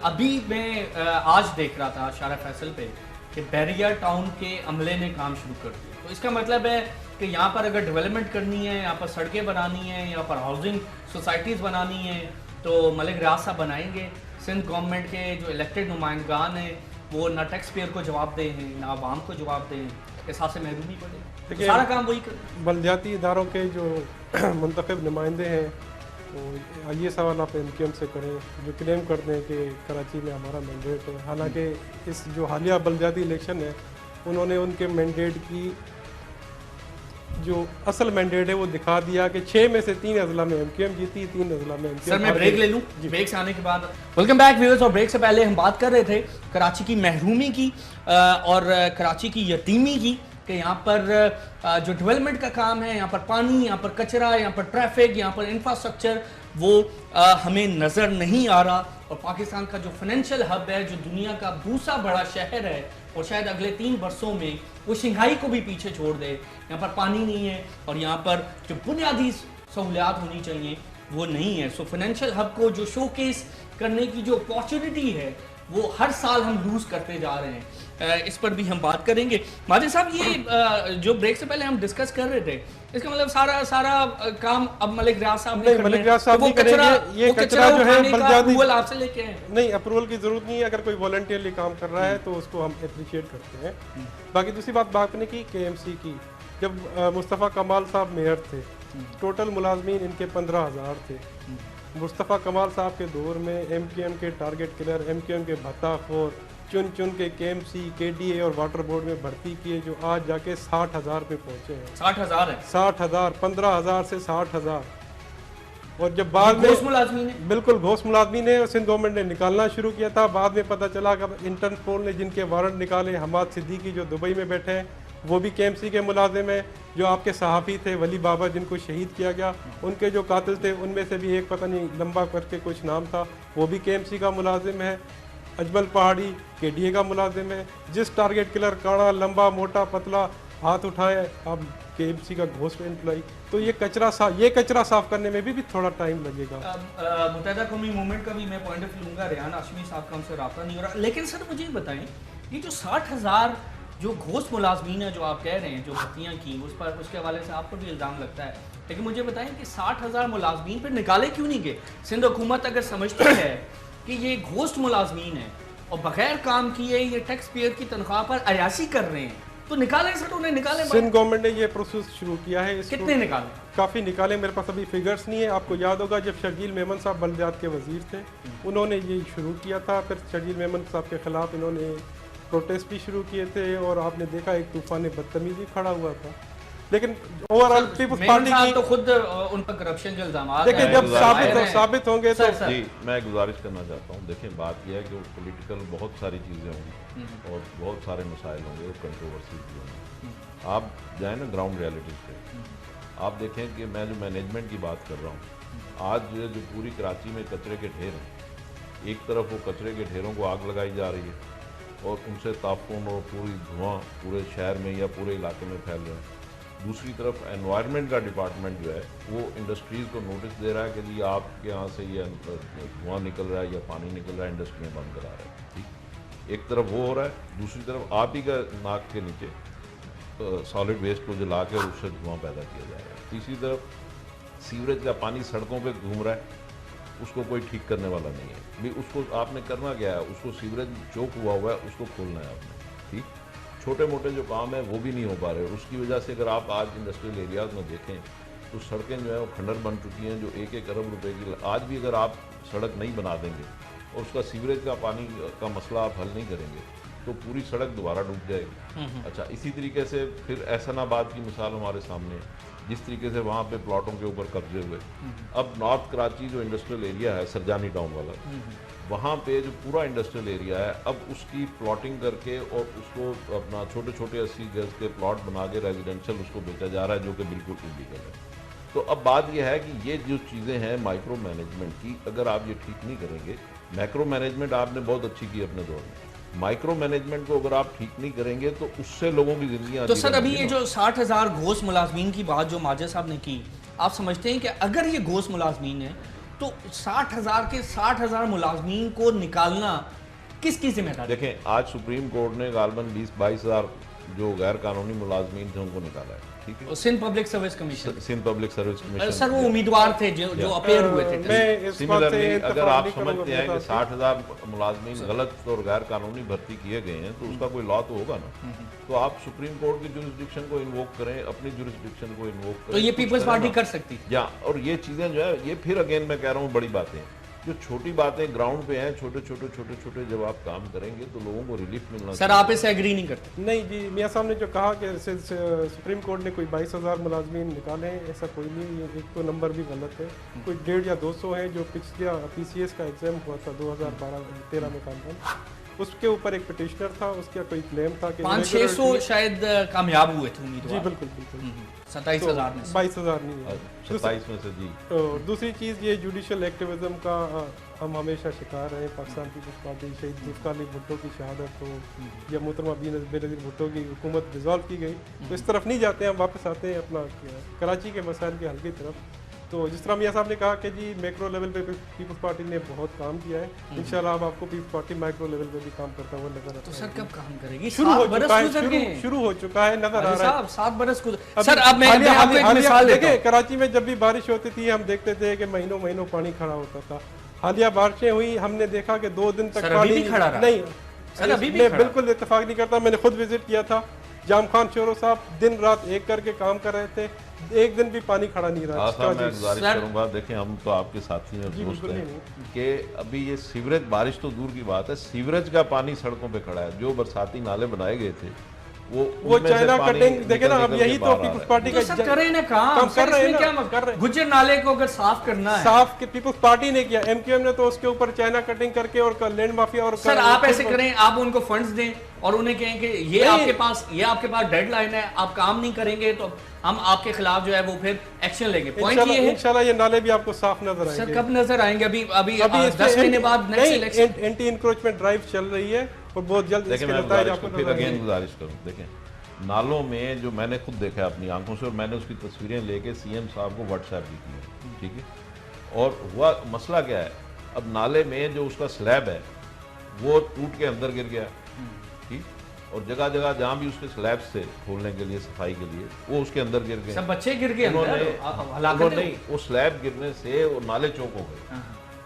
Speaker 1: अभी मैं आज देख रहा था शारा फैसल पे कि बैरिया टाउन के अमले ने काम शुरू कर दिया। तो इसका मतलब है कि यहाँ पर अगर डेवलपमेंट करनी है, यहाँ पर सड़कें बनानी है, यहाँ पर हाउसिंग सोसाइटीज़ बनानी है, तो मलिक रियाज साहब बनाएंगे। सिंध गवर्नमेंट के जो इलेक्टेड नुमाइंदगान हैं वो ना टैक्स पेयर को जवाब दे हैं, ना आवाम को जवाब दे हैं, एहसास से महरूमी पड़े, तो सारा काम वही कर।
Speaker 2: बलदियाती इदारों के जो मुंतखब नुमाइंदे हैं, तो ये सवाल आप MQM से करें, जो क्लेम करते हैं कि कराची में हमारा मैंडेट है। हालांकि इस जो हालिया बलदियाती इलेक्शन है, उन्होंने उनके मैंडेट की जो असल मैंडेट है वो दिखा दिया कि 6 में से 3 अजला में MQM जीती, 3 अजला में MQM।
Speaker 1: सर मैं ब्रेक ले लूं, ब्रेक से आने के बाद वेलकम बैक व्यूअर्स। और ब्रेक से पहले हम बात कर रहे थे कराची की महरूमी की और कराची की यतीमी की, कि यहाँ पर जो डेवलपमेंट का काम है, यहाँ पर पानी, यहाँ पर कचरा, यहाँ पर ट्रैफिक, यहाँ पर इंफ्रास्ट्रक्चर, वो हमें नज़र नहीं आ रहा। और पाकिस्तान का जो फाइनेंशियल हब है, जो दुनिया का दूसरा बड़ा शहर है, और शायद अगले 3 वर्षों में वो शंघाई को भी पीछे छोड़ दे। यहाँ पर पानी नहीं है, और यहाँ पर जो बुनियादी सहूलियात होनी चाहिए वो नहीं है। सो फाइनेंशियल हब को जो शोकेस करने की जो अपॉर्चुनिटी है वो हर साल हम लूज करते जा रहे हैं। इस पर भी हम बात करेंगे। माजिद साहब, ये जो ब्रेक से पहले हम डिस्कस कर रहे थे, इसका मतलब सारा काम अब मलिक रियाज साहब ने,
Speaker 2: मलिक रियाज साहब नहीं करेंगे। ये कचरा जो है बलदियाती
Speaker 1: आपसे लेके हैं।
Speaker 2: नहीं, अप्रूवल की जरूरत नहीं है। अगर कोई वॉलंटियरली काम कर रहा है तो उसको हम अप्रिशिएट करते हैं। बाकी दूसरी बात करने की KMC की, जब मुस्तफ़ा कमाल साहब मेयर थे, टोटल मुलाजमीन इनके 15,000 थे। मुस्तफ़ा कमाल साहब के दौर में MQM के टारगेट किलर, MQM के भत्ताखोर चुन के KMC, KDA और वाटर बोर्ड में भर्ती किए, जो आज जाके 60,000 पे पहुंचे हैं।
Speaker 1: 60,000 है?
Speaker 2: 60,000, 15,000 से 60,000। और जब बाद में
Speaker 1: घोष मुलाजमीन है,
Speaker 2: बिल्कुल घोष मुलाजमीन है, सिंध गवर्नमेंट ने निकालना शुरू किया था। बाद में पता चला कि इंटरपोल ने जिनके वारंट निकाले, हमाद सिद्दीकी जो दुबई में बैठे हैं, वो भी KMC के मुलाजिम है। जो आपके सहाफ़ी थे वली बाबा, जिनको शहीद किया गया, उनके जो कातिल थे उनमें से भी एक पता नहीं लंबा करके कुछ नाम था, वो भी KMC का मुलाजिम है। अजमल पहाड़ी KDA का मुलाजिम है। जिस टारगेट किलर काड़ा, लंबा, मोटा, पतला हाथ उठाए, अब KMC का घोस्ट एम्प्लॉई। तो ये कचरा साफ करने में भी थोड़ा टाइम लगेगा।
Speaker 1: मुत्तहिदा कौमी मूवमेंट का भी मैं पॉइंट ऑफ लूँगा। रेहान हाशमी साहब का हमसे रब्ता नहीं हो रहा। लेकिन सर मुझे बताएं, ये जो 60,000 जो घोस्ट मुलाजमीन है जो आप कह रहे हैं, जो भर्तियाँ की, उस पर उसके हवाले से आप पर भी इल्ज़ाम लगता है, लेकिन मुझे बताएं कि 60,000 मुलाजमीन पर निकाले क्यों नहीं गए? सिंध हुकूमत अगर समझती है कि ये घोस्ट मुलाजमीन है और बगैर काम किए ये टैक्स पेयर की तनख्वाह पर अयाशी कर रहे हैं, तो निकाले सर, उन्हें निकाले।
Speaker 2: सिंध गवर्नमेंट ने ये प्रोसेस शुरू किया है।
Speaker 1: कितने निकाले?
Speaker 2: काफ़ी निकाले, मेरे पास अभी फिगर्स नहीं है। आपको याद होगा जब शर्जील मेमन साहब बलदियात के वजीर थे, उन्होंने ये शुरू किया था। फिर शर्जील मेमन साहब के खिलाफ इन्होंने प्रोटेस्ट भी शुरू किए थे, और आपने देखा एक तूफान बदतमीजी खड़ा हुआ था। लेकिन ओवरऑल पीपल्स पार्टी की
Speaker 1: तो खुद उन पर करप्शन के इल्जाम,
Speaker 2: देखिए जब साबित होंगे तो
Speaker 3: जी मैं गुजारिश करना चाहता हूँ। देखिए बात यह है कि पॉलिटिकल बहुत सारी चीज़ें होंगी और बहुत सारे मसाइल होंगे और कंट्रोवर्सी भी होंगी। आप जाए ना ग्राउंड रियलिटी पे, आप देखें कि मैं जो मैनेजमेंट की बात कर रहा हूँ, आज जो पूरी कराची में कचरे के ढेर हैं, एक तरफ वो कचरे के ढेरों को आग लगाई जा रही है और उनसे ताफून और पूरी धुआं पूरे शहर में या पूरे इलाके में फैल रहा है। दूसरी तरफ एनवायरनमेंट का डिपार्टमेंट जो है वो इंडस्ट्रीज़ को नोटिस दे रहा है कि जी आपके यहाँ से ये धुआं निकल रहा है या पानी निकल रहा है, इंडस्ट्रियाँ बंद करा रहा है। ठीक, एक तरफ वो हो रहा है, दूसरी तरफ आप ही का नाक के नीचे सॉलिड वेस्ट को जला के और उससे धुआं पैदा किया जा रहा है। तीसरी तरफ सीवरेज का पानी सड़कों पे घूम रहा है, उसको कोई ठीक करने वाला नहीं है। भी उसको आपने करना क्या है, उसको सीवरेज चौक हुआ है उसको खोलना है आपने, ठीक। छोटे मोटे जो काम है वो भी नहीं हो पा रहे। उसकी वजह से अगर आप आज इंडस्ट्रियल एरियाज में देखें तो सड़कें जो है वो खंडर बन चुकी हैं, जो 1-1 अरब रुपए की। आज भी अगर आप सड़क नहीं बना देंगे और उसका सीवरेज का पानी का मसला आप हल नहीं करेंगे तो पूरी सड़क दोबारा डूब जाएगी। अच्छा, इसी तरीके से फिर एहसनाबाद की मिसाल हमारे सामने है, जिस तरीके से वहाँ पे प्लॉटों के ऊपर कब्जे हुए। अब नॉर्थ कराची जो इंडस्ट्रियल एरिया है, सरजानी टाउन वाला, वहाँ पे जो पूरा इंडस्ट्रियल एरिया है, अब उसकी प्लॉटिंग करके और उसको अपना छोटे छोटे 80 गज के प्लॉट बना के रेजिडेंशियल उसको बेचा जा रहा है, जो कि बिल्कुल इलीगल है। तो अब बात यह है कि ये जो चीज़ें हैं माइक्रो मैनेजमेंट की, अगर आप ये ठीक नहीं करेंगे, मैक्रो मैनेजमेंट आपने बहुत अच्छी की अपने दौर में, माइक्रो मैनेजमेंट को अगर आप ठीक नहीं करेंगे तो उससे लोगों की जिंदगी।
Speaker 1: तो सर अभी ये जो 60,000 घोष मुलाजमीन की बात जो माजिद साहब ने की, आप समझते हैं कि अगर ये घोष मुलाजमीन है तो 60,000 के 60,000 मुलाजमीन को निकालना किसकी जिम्मेदारी?
Speaker 3: देखें, आज सुप्रीम कोर्ट ने गालबन 20-22 हज़ार जो गैर कानूनी मुलाजमीन थे उनको निकाला है, ठीक है।
Speaker 1: Sindh public service commission,
Speaker 3: Sindh public service commission
Speaker 1: sir वो उम्मीदवार थे जो अपेयर हुए थे।
Speaker 3: सिमिलरली अगर आप समझते हैं कि 60,000 मुलाजमीन गलत और गैर कानूनी भर्ती किए गए हैं तो उसका कोई लॉ तो होगा ना, तो आप सुप्रीम कोर्ट की जुरिस्डिक्शन को इन्वोक करें, अपनी जुरिस्डिक्शन को इन्वोक करें।
Speaker 1: तो ये पीपल्स पार्टी कर सकती है।
Speaker 3: या और ये चीज़ें जो है ये फिर अगेन मैं कह रहा हूँ बड़ी बातें, जो छोटी बातें ग्राउंड पे हैं, छोटे छोटे जब आप काम करेंगे तो लोगों को रिलीफ मिलना।
Speaker 1: सर आप इसे एग्री नहीं करते?
Speaker 2: नहीं जी, मियाँ साहब ने जो कहा कि सुप्रीम कोर्ट ने कोई 22,000 मुलाजमीन निकाले हैं, ऐसा कोई नहीं। ये एक तो नंबर भी गलत है। कोई 150 या 200 है जो पिछले PCS का एग्जाम हुआ था 2012-13 में कानून, उसके ऊपर एक पिटिशनर था, उसका कोई क्लेम था कि
Speaker 1: 500-600 शायद कामयाब हुए थे उम्मीदवार।
Speaker 2: जी बिल्कुल बिल्कुल।
Speaker 1: 27,000 में
Speaker 2: 22,000 नहीं है,
Speaker 3: 27 में से जी।
Speaker 2: तो दूसरी चीज़ ये जुडिशल एक्टिविज्म का हम हमेशा शिकार रहे। पाकिस्तान पीपल्स पार्टी शहीद जुल्फ़िकार अली भुट्टो की शहादत हो या मोहतरमा बेनज़ीर भुट्टो की हुकूमत डिज़ोल्व की गई, तो इस तरफ नहीं जाते हैं, हम वापस आते हैं अपना कराची के मसाइल के हल की तरफ। तो जिस तरह मियाँ साहब ने कहा कि जी मैक्रो लेवल पे पीपल्स पार्टी ने बहुत काम किया है, इंशाल्लाह अब आपको पीपल्स पार्टी माइक्रो लेवल पे भी काम करता हुआ नजर आता है।
Speaker 1: तो सर कब काम करेगी?
Speaker 2: शुरू हो चुका है, नजर आ रहा है।
Speaker 1: 7 बरस सर अब मैं आपको एक मिसाल देता हूं।
Speaker 2: कराची में जब भी बारिश होती थी हम देखते थे कि महीनों महीनों पानी खड़ा होता था। हालिया बारिशें हुई, हमने देखा कि 2 दिन तक पानी नहीं।
Speaker 1: सर अभी भी
Speaker 2: मैं बिल्कुल इत्तेफाक नहीं करता, मैंने खुद विजिट किया था। जाम खान शोरो साहब दिन रात एक करके काम कर रहे थे, एक दिन भी पानी खड़ा नहीं रहा।
Speaker 3: मैं गुजारिश करूंगा, देखें हम तो आपके साथी हैं, दोस्त हैं, कि अभी ये सीवरेज, बारिश तो दूर की बात है, सीवरेज का पानी सड़कों पे खड़ा है। जो बरसाती नाले बनाए गए थे वो
Speaker 2: चाइना कटिंग देखे ना, अब यही तो पीपल्स पार्टी का
Speaker 1: सब कर रहे हैं काम कर रहे हैं। क्या कर रहे हैं? गुज्जर नाले को अगर साफ करना है,
Speaker 2: साफ के पीपल्स पार्टी ने किया, MQM ने तो उसके ऊपर चाइना कटिंग करके और लैंड माफिया और
Speaker 1: सर आप ऐसे करें, आप उनको फंड्स दें और उन्हें कहें कि ये आपके पास डेडलाइन है, आप काम नहीं करेंगे तो हम आपके खिलाफ जो है वो फिर एक्शन लेंगे। पॉइंट ये है
Speaker 2: इंशाल्लाह ये नाले भी आपको साफ नजर आएंगे।
Speaker 1: सर कब नजर आएंगे? अभी 10 महीने बाद next election.
Speaker 2: Anti encroachment drive चल रही है और बहुत जल्द
Speaker 3: देखिए मैं गुजारिश करूं, देखें नालों में जो मैंने खुद देखा अपनी आंखों से, और मैंने उसकी तस्वीरें लेके CM साहब को व्हाट्सएप भी की है, ठीक है। और हुआ मसला क्या है, अब नाले में जो उसका स्लैब है वो टूट के अंदर गिर गया, ठीक, और जगह जगह जहाँ भी उसके स्लैब से खोलने के लिए, सफाई के लिए, वो उसके अंदर गिर गए।
Speaker 1: सब बच्चे गिर गए,
Speaker 3: उन्होंने वो स्लैब गिरने से वो नाले चौक हो गए।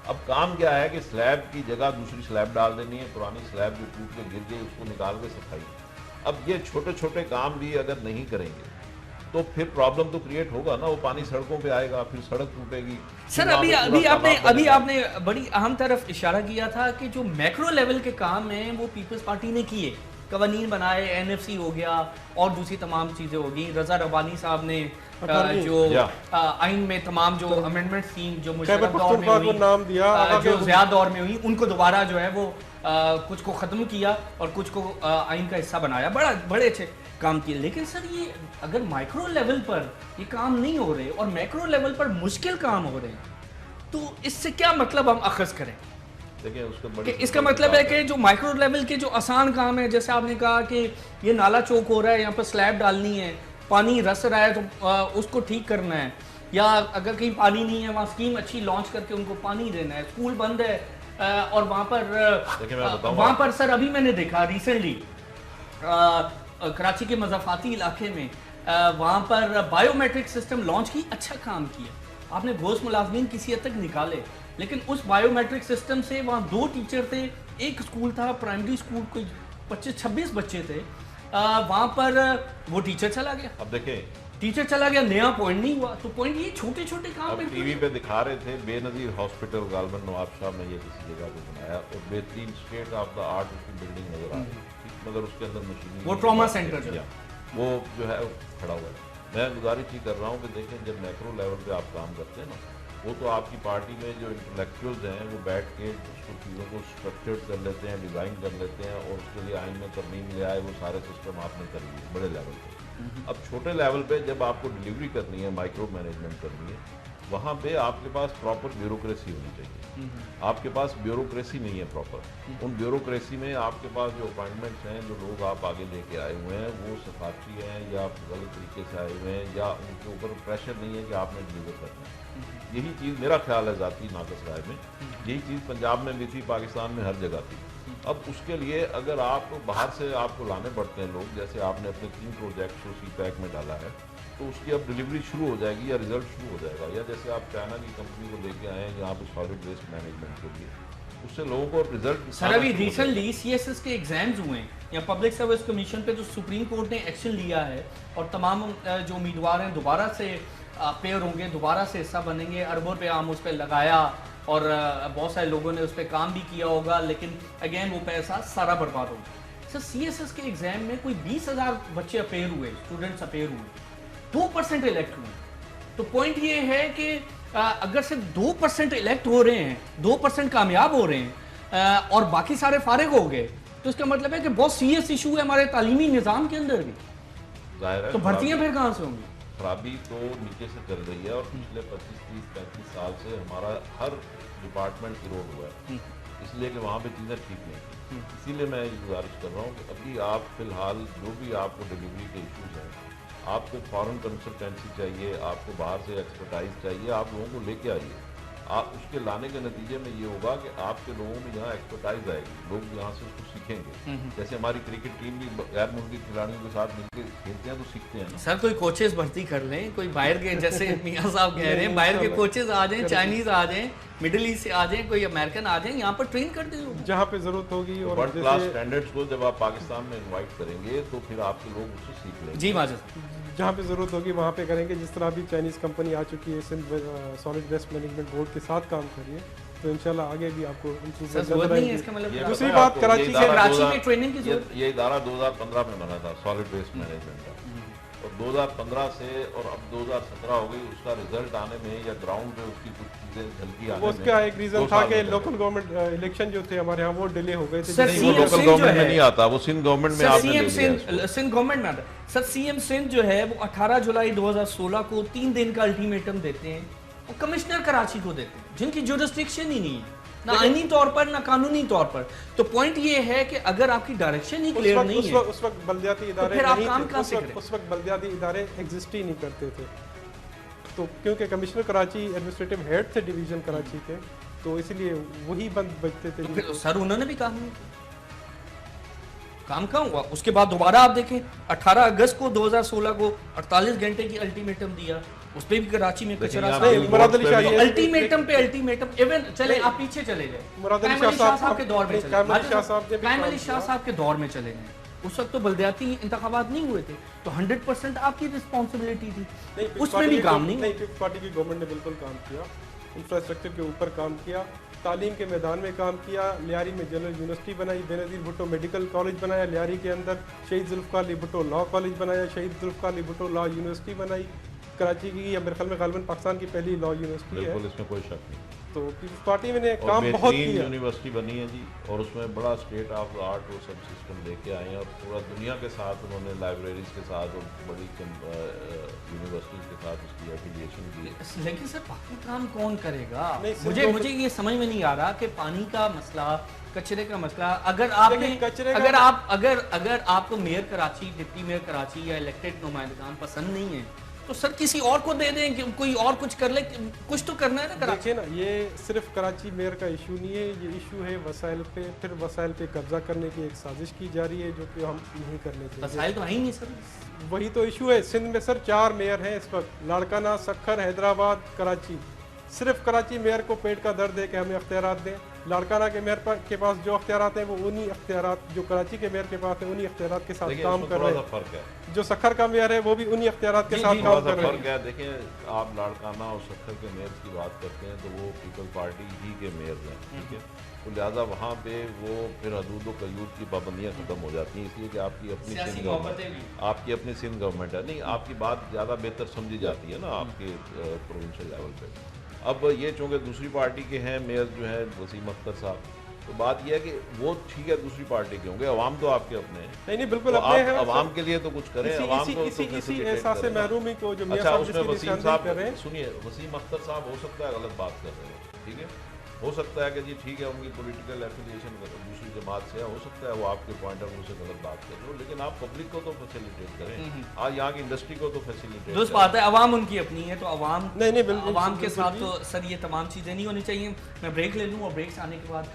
Speaker 3: अब काम क्या है कि स्लैब की जगह दूसरी स्लैब डाल देनी है, पुरानी स्लैब जो टूट के गिर गई उसको निकाल के सफाई। अब ये छोटे छोटे काम भी अगर नहीं करेंगे तो फिर प्रॉब्लम तो क्रिएट होगा ना, वो पानी सड़कों पे आएगा, फिर सड़क टूटेगी।
Speaker 1: सर अभी आपने बड़ी अहम तरफ इशारा किया था कि जो मैक्रो लेवल के काम हैं वो पीपल्स पार्टी ने किए, कवानीन बनाए, NFC हो गया और दूसरी तमाम चीजें होगी। रजा रब्बानी साहब ने जो आइन में तमाम जो अमेंडमेंट थी, जो मुशर्रफ दौर में हुई, जो ज़िया दौर में हुई, उनको दोबारा जो है वो कुछ को ख़त्म किया और कुछ को आइन का हिस्सा बनाया। बड़े अच्छे काम किए। लेकिन सर ये अगर माइक्रो लेवल पर ये काम नहीं हो रहे और मैक्रो लेवल पर मुश्किल काम हो रहे हैं तो इससे क्या मतलब हम अखज़ करें? देखिए इसका मतलब है कि जो माइक्रो लेवल के जो आसान काम है, जैसे आपने कहा कि ये नाला चौक हो रहा है, यहाँ पर स्लैब डालनी है, पानी रस रहा है तो उसको ठीक करना है, या अगर कहीं पानी नहीं है वहाँ स्कीम अच्छी लॉन्च करके उनको पानी देना है, स्कूल बंद है और वहाँ पर
Speaker 3: देखिए मैं बताऊं
Speaker 1: वहाँ पर सर अभी मैंने देखा रिसेंटली कराची के मज़ाफ़ाती इलाके में वहाँ पर बायोमेट्रिक सिस्टम लॉन्च की, अच्छा काम किया आपने। घोष मुलाजमीन किसी हद तक निकाले, लेकिन उस बायोमेट्रिक सिस्टम से वहाँ 2 टीचर थे, एक स्कूल था प्राइमरी स्कूल, कोई 25-26 बच्चे थे, वहाँ पर वो टीचर चला गया।
Speaker 3: अब देखें,
Speaker 1: टीचर चला गया, नया पॉइंट नहीं हुआ। तो पॉइंट ये छोटे छोटे काम
Speaker 3: अब
Speaker 1: बिल्कुल
Speaker 3: टीवी पे दिखा रहे थे बेनजीर हॉस्पिटल गालबन नवाबशाह में ये किसी जगह पे बनाया और बेहतरीन स्टेट ऑफ द आर्ट उसकी बिल्डिंग नजर आ रही है, मगर उसके अंदर मशीनरी
Speaker 1: वो ट्रॉमा सेंटर जो है
Speaker 3: वो जो है खड़ा हुआ है। मैं गुजारिश ही कर रहा हूँ कि देखें, जब मैक्रो लेवल पे आप काम करते हैं ना, वो तो आपकी पार्टी में जो इंटेलेक्चुअल्स हैं वो बैठ के उसको चीज़ों को स्ट्रक्चर्ड कर लेते हैं, डिज़ाइन कर लेते हैं और उसके लिए आइन में तरमीम ले आए, वो सारे सिस्टम आपने कर लिए बड़े लेवल पे। अब छोटे लेवल पे जब आपको डिलीवरी करनी है, माइक्रो मैनेजमेंट करनी है, वहाँ पे आपके पास प्रॉपर ब्यूरोक्रेसी होनी चाहिए। आपके पास ब्यूरोक्रेसी नहीं है प्रॉपर। उन ब्यूरोक्रेसी में आपके पास जो अपॉइंटमेंट्स हैं, जो लोग आप आगे लेके आए हुए हैं, वो सफारशी हैं या गलत तरीके से आए हुए हैं या उनके ऊपर प्रेशर नहीं है कि आपने डिलीवर करना है। यही चीज़ मेरा ख्याल है ज़ाती नाकस राय में, यही चीज़ पंजाब में भी थी, पाकिस्तान में हर जगह थी। अब उसके लिए अगर आपको बाहर से आपको लाने पड़ते हैं लोग, जैसे आपने अपने 3 प्रोजेक्ट को CPAC में डाला है, तो उसकी अब डिलीवरी शुरू हो जाएगी या रिजल्ट शुरू हो जाएगा, या जैसे आप चाइना की कंपनी को लेके आए हैं यहाँ पे सॉलिड वेस्ट मैनेजमेंट के लिए, उससे लोगों को रिजल्ट।
Speaker 1: सर अभी रिसेंटली CSS के एग्जाम्स हुए हैं या पब्लिक सर्विस कमीशन पे, जो सुप्रीम कोर्ट ने एक्शन लिया है और तमाम जो उम्मीदवार हैं दोबारा से पेयर होंगे, दोबारा से हिस्सा बनेंगे, अरबों रुपये आम उस पर लगाया और बहुत सारे लोगों ने उस पर काम भी किया होगा, लेकिन अगेन वो पैसा सारा बर्बाद हो गया। सर CSS के एग्जाम में कोई 20,000 बच्चे अपेयर हुए, स्टूडेंट्स अपेयर हुए, 2% इलेक्ट हुए। तो पॉइंट ये है कि अगर सिर्फ 2% इलेक्ट हो रहे हैं, 2% कामयाब हो रहे हैं और बाकी सारे फारिग हो गए, तो इसका मतलब है कि बहुत सीरियस इशू है हमारे तालीमी निज़ाम के अंदर भी।
Speaker 3: जाहिर है
Speaker 1: तो भर्तियां फिर कहाँ से होंगी?
Speaker 3: खराबी तो नीचे से चल रही है और पिछले 25, 30, 35 साल से हमारा हर डिपार्टमेंट इरोड हुआ है, इसलिए कि वहाँ पे चीज़ें ठीक नहीं थी। इसीलिए मैं ये गुजारिश कर रहा हूँ कि अभी आप फिलहाल जो भी आपको डिलीवरी के इश्यूज हैं, आपको फॉरेन कंसल्टेंसी चाहिए, आपको बाहर से एक्सपर्टाइज चाहिए, आप लोगों को लेके आइए। आप उसके लाने के नतीजे में ये होगा कि आपके लोगों में यहाँ एक्सपर्टाइज आएगी, लोग यहाँ से उसको सीखेंगे। जैसे हमारी क्रिकेट टीम भी गैर मुल्की खिलाड़ियों के साथ मिलकर खेलते हैं तो सीखते हैं ना।
Speaker 1: सर कोई कोचेस भर्ती कर लें, कोई बाहर के, जैसे मियाँ साहब कह रहे हैं बाहर के कोचेस आ जाएं, चाइनीज आ जाएं, मिडिल ईस्ट से आ जाएं, कोई अमेरिकन आ जाएं, यहाँ पर ट्रेन कर दें
Speaker 2: जहाँ पे जरूरत होगी। और
Speaker 3: वर्ल्ड क्लास स्टैंडर्ड्स को जब आप पाकिस्तान में इनवाइट करेंगे तो फिर आपके लोग उससे सीख लेंगे।
Speaker 1: जी माजिद,
Speaker 2: जहाँ पे ज़रूरत होगी वहाँ पे करेंगे। जिस तरह अभी चाइनीज़ कंपनी आ चुकी है, Sindh solid waste management board के साथ काम करिए, तो इंशाल्लाह आगे भी आपको
Speaker 1: जरूरत नहीं है। इसका मतलब
Speaker 2: दूसरी बात, कराची
Speaker 1: में ट्रेनिंग की जरूरत,
Speaker 3: ये इदारा 2015 में बना था सॉलिड वेस्ट मैनेजमेंट का, और 2015 से और अब 2017 हो गई, उसका रिजल्ट आने में या ग्राउंड पे उसकी कुछ चीजें झलकी आने में
Speaker 2: उसका एक रीजन था कि लोकल गवर्नमेंट इलेक्शन जो थे हमारे यहाँ वो डिले हो गए थे।
Speaker 3: वो लोकल गवर्नमेंट में नहीं आता, वो सिंध गवर्नमेंट में आपने ले लिया।
Speaker 1: सिंध गवर्नमेंट में आता। सर CM सिंध जो है वो 18 जुलाई 2016 को 3 दिन का अल्टीमेटम देते हैं और कमिश्नर कराची को देते हैं, जिनकी जुरिस्डिक्शन ही नहीं है, ना आईनी तौर पर ना कानूनी तौर पर। तो पॉइंट ये है कि अगर आपकी डायरेक्शन ही क्लियर नहीं है,
Speaker 2: उस वक्त बलदियाती इदारे
Speaker 1: फिर आप काम कहाँ से करें?
Speaker 2: उस वक्त बलदियाती इदारे एग्जिस्ट ही नहीं करते थे, तो क्योंकि कमिश्नर कराची एडमिनिस्ट्रेटिव हेड थे डिवीजन कराची के, तो इसलिए वही बंद बचते थे।
Speaker 1: तो फिर सर उन्होंने भी काम कहाँ हुआ? उसके बाद दोबारा आप देखें 18 अगस्त को 2016 को 48 घंटे की अल्टीमेटम दिया, उस पर भी कराची में कचरा। अल्टीमेटम पे अल्टीमेटम, इवन चले आप पीछे चले गए, कायम अली शाह साहब के दौर में चले गए, कायम अली शाह साहब के दौर में चले गए, उस वक्त तो बलदियाती इंतखाबात नहीं हुए थे, तो 100% आपकी रिस्पॉन्सिबिलिटी थी, उसमें भी काम नहीं।
Speaker 2: पीपल्स पार्टी की गवर्नमेंट ने बिल्कुल काम किया, इंफ्रास्ट्रक्चर के ऊपर काम किया, तालीम के मैदान में काम किया। लियारी में जनरल यूनिवर्सिटी बनाई, बेनज़ीर भुट्टो मेडिकल कॉलेज बनाया, लियारी के अंदर शहीद जुल्फ़िकार अली भुट्टो लॉ कॉलेज बनाया, शहीद जुल्फ़िकार अली भुट्टो लॉ यूनिवर्सिटी बनाई। कराची की या मेरे ख्याल में गालिबन पाकिस्तान की पहली लॉ यूनिवर्सिटी है,
Speaker 3: इसमें कोई शक नहीं।
Speaker 2: तो पीपल्स पार्टी में ने काम बहुत किया।
Speaker 3: यूनिवर्सिटी बनी है जी, और उसमें बड़ा स्टेट ऑफ द आर्ट वो सब सिस्टम लेके आए हैं और पूरा दुनिया के साथ उन्होंने लाइब्रेरीज के साथ और बड़ी यूनिवर्सिटीज के साथ उसकी एफिलिएशन की।
Speaker 1: लेकिन सर बाकी काम कौन करेगा? मुझे ये समझ में नहीं आ रहा कि पानी का मसला, कचरे का मसला, अगर आपको mayor Karachi, deputy mayor Karachi या इलेक्टेड नुमाइंदगान पसंद नहीं है, तो सर किसी और को दे दें कि कोई और कुछ कर ले, कुछ तो करना है ना कराची।
Speaker 2: देखिए ना, ये सिर्फ कराची मेयर का इशू नहीं है, ये इशू है वसाइल पे, फिर वसाइल पे कब्जा करने की एक साजिश की जा रही है जो कि हम नहीं करने चाहिए।
Speaker 1: वसाइल तो है ही नहीं सर।
Speaker 2: वही तो इशू है। सिंध में सर 4 मेयर हैं इस वक्त, लाड़काना, सखर, हैदराबाद, कराची। सिर्फ कराची मेयर को पेट का दर्द है कि हमें अख्तियारात दें। लाड़काना के मेयर के पास जो अख्तियारात हैं वो उन्हीं अख्तियारात जो कराची के मेयर के पास है उन्हीं अख्तियारात के साथ काम कर रहे हैं।
Speaker 3: फर्क है,
Speaker 2: जो सखर का मेयर है वो भी उन्हीं अख्तियारात के साथ काम कर रहे हैं।
Speaker 3: फर्क है। देखिए, आप लाड़काना और सखर के मेयर की बात करते हैं तो वो पीपल पार्टी ही के मेयर हैं, ठीक है। तो लिहाजा वहाँ पे वो फिर हदूद व कयूद की पाबंदियाँ खत्म हो जाती हैं, इसलिए कि आपकी अपनी सिंध गवर्नमेंट, आपकी अपनी सिंध गवर्नमेंट है। नहीं, आपकी बात ज़्यादा बेहतर समझी जाती है ना आपके प्रोविंशियल लेवल पे। अब ये चूँकि दूसरी पार्टी के हैं मेयर जो है वसीम अख्तर साहब, तो बात यह है कि वो ठीक है दूसरी पार्टी के होंगे, अवाम तो आपके अपने हैं।
Speaker 2: नहीं बिल्कुल
Speaker 3: तो
Speaker 2: अपने
Speaker 3: आप
Speaker 2: हैं।
Speaker 3: अवाम के लिए तो कुछ करें, अवाम को
Speaker 2: इसी एहसास से महरूमी को जो मियां
Speaker 3: अच्छा,
Speaker 2: साहब
Speaker 3: उसमें
Speaker 2: जिसकी
Speaker 3: वसीम
Speaker 2: निशानदेही
Speaker 3: साहब
Speaker 2: कर रहे हैं।
Speaker 3: सुनिए, वसीम अख्तर साहब हो सकता है गलत बात कर रहे हो, ठीक है, हो सकता है कि जी ठीक है उनकी पॉलिटिकल एफिलिएशन दूसरी जमात से है, हो सकता है वो आपके पॉइंट ऑफ व्यू से गलत बात कर रहे हो, लेकिन आप पब्लिक को तो फैसिलिटेट करें, आज यहाँ की इंडस्ट्री को तो फैसिलिटेट।
Speaker 1: दोस्त बात है, अवाम उनकी अपनी है तो अवाम
Speaker 2: नहीं
Speaker 1: अवाम के साथ तो सर ये तमाम चीज़ें नहीं होनी चाहिए। मैं ब्रेक ले लूँ और ब्रेक से आने के बाद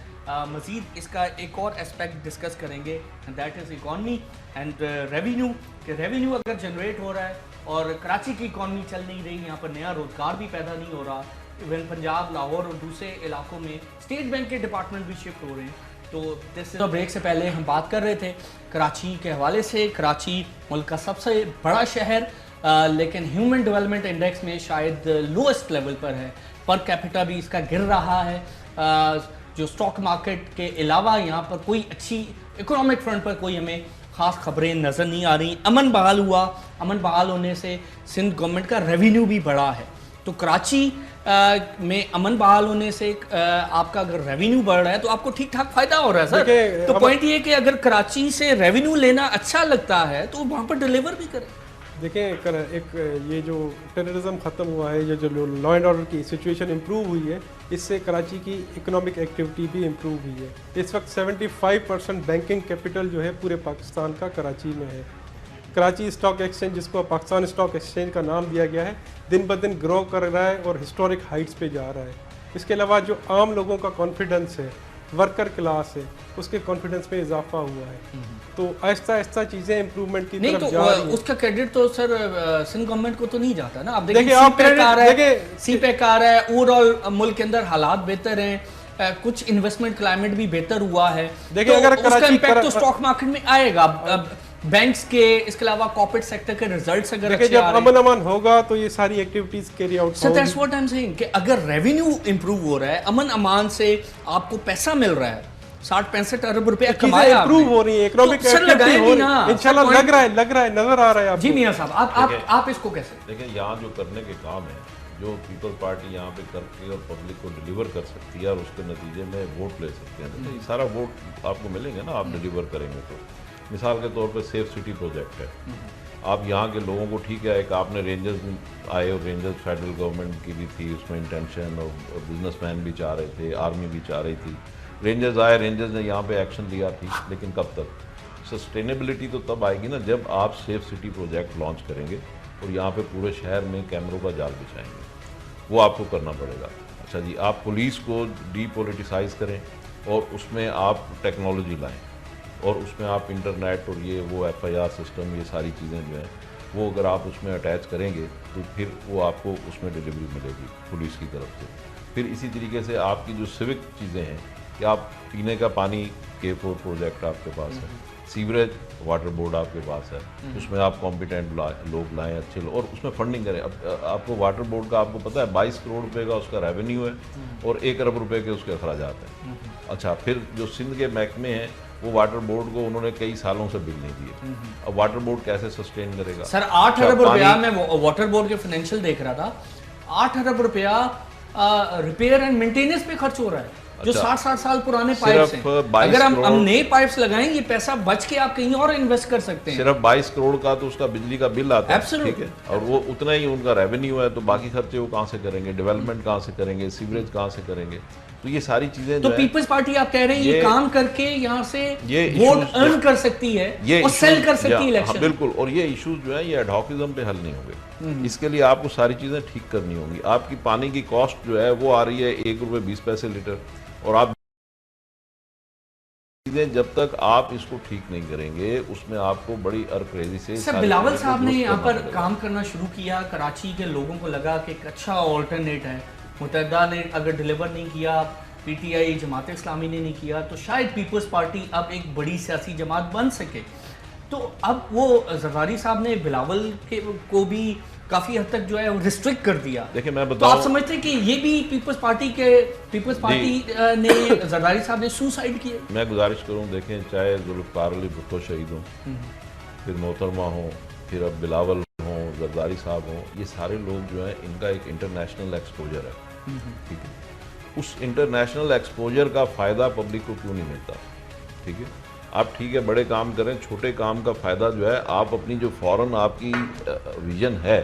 Speaker 1: मज़ीद इसका एक और एस्पेक्ट डिस्कस करेंगे, and that is economy and revenue. कि रेवेन्यू अगर जनरेट हो रहा है और कराची की इकॉनमी चल नहीं रही, यहाँ पर नया रोज़गार भी पैदा नहीं हो रहा, इवन पंजाब, लाहौर और दूसरे इलाकों में स्टेट बैंक के डिपार्टमेंट भी शिफ्ट हो रहे हैं। तो ब्रेक से पहले हम बात कर रहे थे कराची के हवाले से। कराची मुल्क का सबसे बड़ा शहर, लेकिन ह्यूमन डेवलपमेंट इंडेक्स में शायद लोएस्ट लेवल पर है, पर कैपिटा भी इसका गिर रहा है। जो स्टॉक मार्केट के अलावा यहाँ पर कोई अच्छी इकोनॉमिक फ्रंट पर कोई हमें ख़ास खबरें नज़र नहीं आ रही। अमन बहाल हुआ, अमन बहाल होने से सिंध गवर्नमेंट का रेवेन्यू भी बढ़ा है। तो कराची में अमन बहाल होने से आपका अगर रेवेन्यू बढ़ रहा है तो आपको ठीक ठाक फायदा हो रहा है सर। तो पॉइंट ये कि अगर कराची से रेवेन्यू लेना अच्छा लगता है तो वहाँ पर डिलीवर भी करें।
Speaker 2: देखें, एक ये जो टेररिज्म ख़त्म हुआ है, ये जो लॉ एंड ऑर्डर की सिचुएशन इम्प्रूव हुई है, इससे कराची की इकोनॉमिक एक्टिविटी भी इम्प्रूव हुई है। इस वक्त 75% बैंकिंग कैपिटल जो है पूरे पाकिस्तान का कराची में है। कराची स्टॉक एक्सचेंज, जिसको पाकिस्तान स्टॉक एक्सचेंज का नाम दिया गया है, दिन ब दिन ग्रो कर रहा है और हिस्टोरिक हाइट्स पे जा रहा है। इसके अलावा जो आम लोगों का कॉन्फिडेंस है, वर्कर क्लास है, उसके कॉन्फिडेंस में इजाफा हुआ है। तो आहिस्ता आहिस्ता चीज़ें इम्प्रूवमेंट की तरफ जा रही हैं।
Speaker 1: उसका क्रेडिट तो सर सिंध गवर्नमेंट को तो नहीं जाता ना। आप देखिए सीपैक आ रहा है, ओवरऑल मुल्क के अंदर हालात बेहतर हैं, कुछ इन्वेस्टमेंट क्लाइमेट भी बेहतर हुआ है।
Speaker 2: देखिए,
Speaker 1: तो
Speaker 2: अगर
Speaker 1: उसका इम्पैक्ट तो स्टॉक मार्केट में आएगा, बैंक्स के, इसके अलावा कॉर्पोरेट सेक्टर के रिजल्ट्स अगर अच्छे
Speaker 2: जब अमन अमान होगा तो ये सारी एक्टिविटीज कैरी आउट
Speaker 1: होंगी। That's what I am saying कि अगर रेवेन्यू इंप्रूव हो रहा है, अमन अमान से आपको पैसा मिल रहा है, 60-65 अरब रुपए कमाया,
Speaker 2: इंप्रूव हो रही है, इकोनॉमिक एक्टिविटी हो रही है, इंशाल्लाह लग रहा है, नजर आ रहा है।
Speaker 1: जी मियां साहब, आप इसको कैसे
Speaker 3: देखिए, यहाँ जो करने के काम है, जो पीपल पार्टी यहाँ पे करके और पब्लिक को डिलीवर कर सकती है और उसके नतीजे में वोट ले सकते हैं, तो ये सारा वोट आपको मिलेंगे ना, आप डिलीवर करेंगे तो। मिसाल के तौर पे सेफ सिटी प्रोजेक्ट है, आप यहाँ के लोगों को, ठीक है, एक आपने रेंजर्स आए और रेंजर्स फेडरल गवर्नमेंट की भी थी उसमें इंटेंशन, और बिजनेसमैन भी चाह रहे थे, आर्मी भी चाह रही थी, रेंजर्स आए, रेंजर्स ने यहाँ पे एक्शन लिया थी, लेकिन कब तक? सस्टेनेबिलिटी तो तब आएगी ना जब आप सेफ सिटी प्रोजेक्ट लॉन्च करेंगे और यहाँ पे पूरे शहर में कैमरों का जाल बिछाएंगे, वो आपको करना पड़ेगा। अच्छा जी, आप पुलिस को डीपोलिटिसाइज करें और उसमें आप टेक्नोलॉजी लाएं और उसमें आप इंटरनेट और ये वो FIR सिस्टम, ये सारी चीज़ें जो हैं वो अगर आप उसमें अटैच करेंगे तो फिर वो आपको उसमें डिलीवरी मिलेगी पुलिस की तरफ से। फिर इसी तरीके से आपकी जो सिविक चीज़ें हैं कि आप पीने का पानी K4 प्रोजेक्ट आपके पास है, सीवरेज वाटर बोर्ड आपके पास है, उसमें आप कॉम्पिटेंट लोग लाएं, अच्छे लोग, और उसमें फंडिंग करें। अब आपको वाटर बोर्ड का आपको पता है 22 करोड़ रुपए का उसका रेवेन्यू है और 1 अरब रुपए के उसके अखराजात हैं। अच्छा, फिर जो सिंध के महकमे हैं वो वाटर बोर्ड को उन्होंने कई सालों से बिल नहीं दिए, अब वाटर बोर्ड कैसे सस्टेन करेगा?
Speaker 1: सर 8 अरब रुपया मैं वाटर बोर्ड के फाइनेंशियल देख रहा था, 8 अरब रुपया रिपेयर एंड मेंटेनेंस पे खर्च हो रहा है, जो 60-60 साल पुराने पाइप्स हैं। अगर हम नए पाइप्स लगाएंगे, पैसा बच के आप कहीं और इन्वेस्ट कर सकते हैं।
Speaker 3: सिर्फ 22 करोड़ का तो उसका बिजली का बिल आता है, ठीक है, और वो उतना ही उनका रेवेन्यू है, तो बाकी खर्चे वो कहाँ से करेंगे? डेवलपमेंट कहाँ से करेंगे? सीवरेज कहाँ से करेंगे? तो ये सारी चीजें
Speaker 1: तो
Speaker 3: जो है,
Speaker 1: पीपल्स पार्टी आप कह रहे हैं ये काम करके यहाँ से
Speaker 3: ये
Speaker 1: वोट
Speaker 3: issues
Speaker 1: अर्न कर सकती है
Speaker 3: ये
Speaker 1: और सेल कर सकती है
Speaker 3: हाँ,
Speaker 1: इलेक्शन।
Speaker 3: बिल्कुल। और ये इश्यूज जो है ये एडहॉकिज्म पे हल नहीं होंगे। इसके लिए आपको सारी चीजें ठीक करनी होंगी। आपकी पानी की कॉस्ट जो है वो आ रही है ₹1.20 लीटर, और आप चीजें जब तक आप इसको ठीक नहीं करेंगे उसमें आपको बड़ी अरक्रेजी से।
Speaker 1: सर बिलावल साहब ने यहाँ पर काम करना शुरू किया, कराची के लोगों को लगा कि एक अच्छा ऑल्टरनेट है, मुत्तहदा ने अगर डिलीवर नहीं किया, पीटीआई जमात इस्लामी ने नहीं किया, तो शायद पीपल्स पार्टी अब एक बड़ी सियासी जमात बन सके। तो अब वो जरदारी साहब ने बिलावल को भी काफी हद तक जो है रिस्ट्रिक्ट कर दिया।
Speaker 3: देखिए मैं
Speaker 1: तो
Speaker 3: बताऊं,
Speaker 1: आप समझते हैं कि ये भी पीपल्स पार्टी ने जरदारी साहब ने सुसाइड किया?
Speaker 3: मैं गुजारिश करूं, देखें चाहे जुल्फ़िकार अली भुट्टो शहीद हों, फिर मोहतरमा हों, फिर अब बिलावल हों, जरदारी साहब हों, ये सारे लोग जो हैं इनका एक इंटरनेशनल एक्सपोजर है, ठीक है। उस इंटरनेशनल एक्सपोजर का फ़ायदा पब्लिक को क्यों नहीं मिलता? ठीक है, आप ठीक है बड़े काम करें, छोटे काम का फ़ायदा जो है आप अपनी जो फॉरेन आपकी विजन है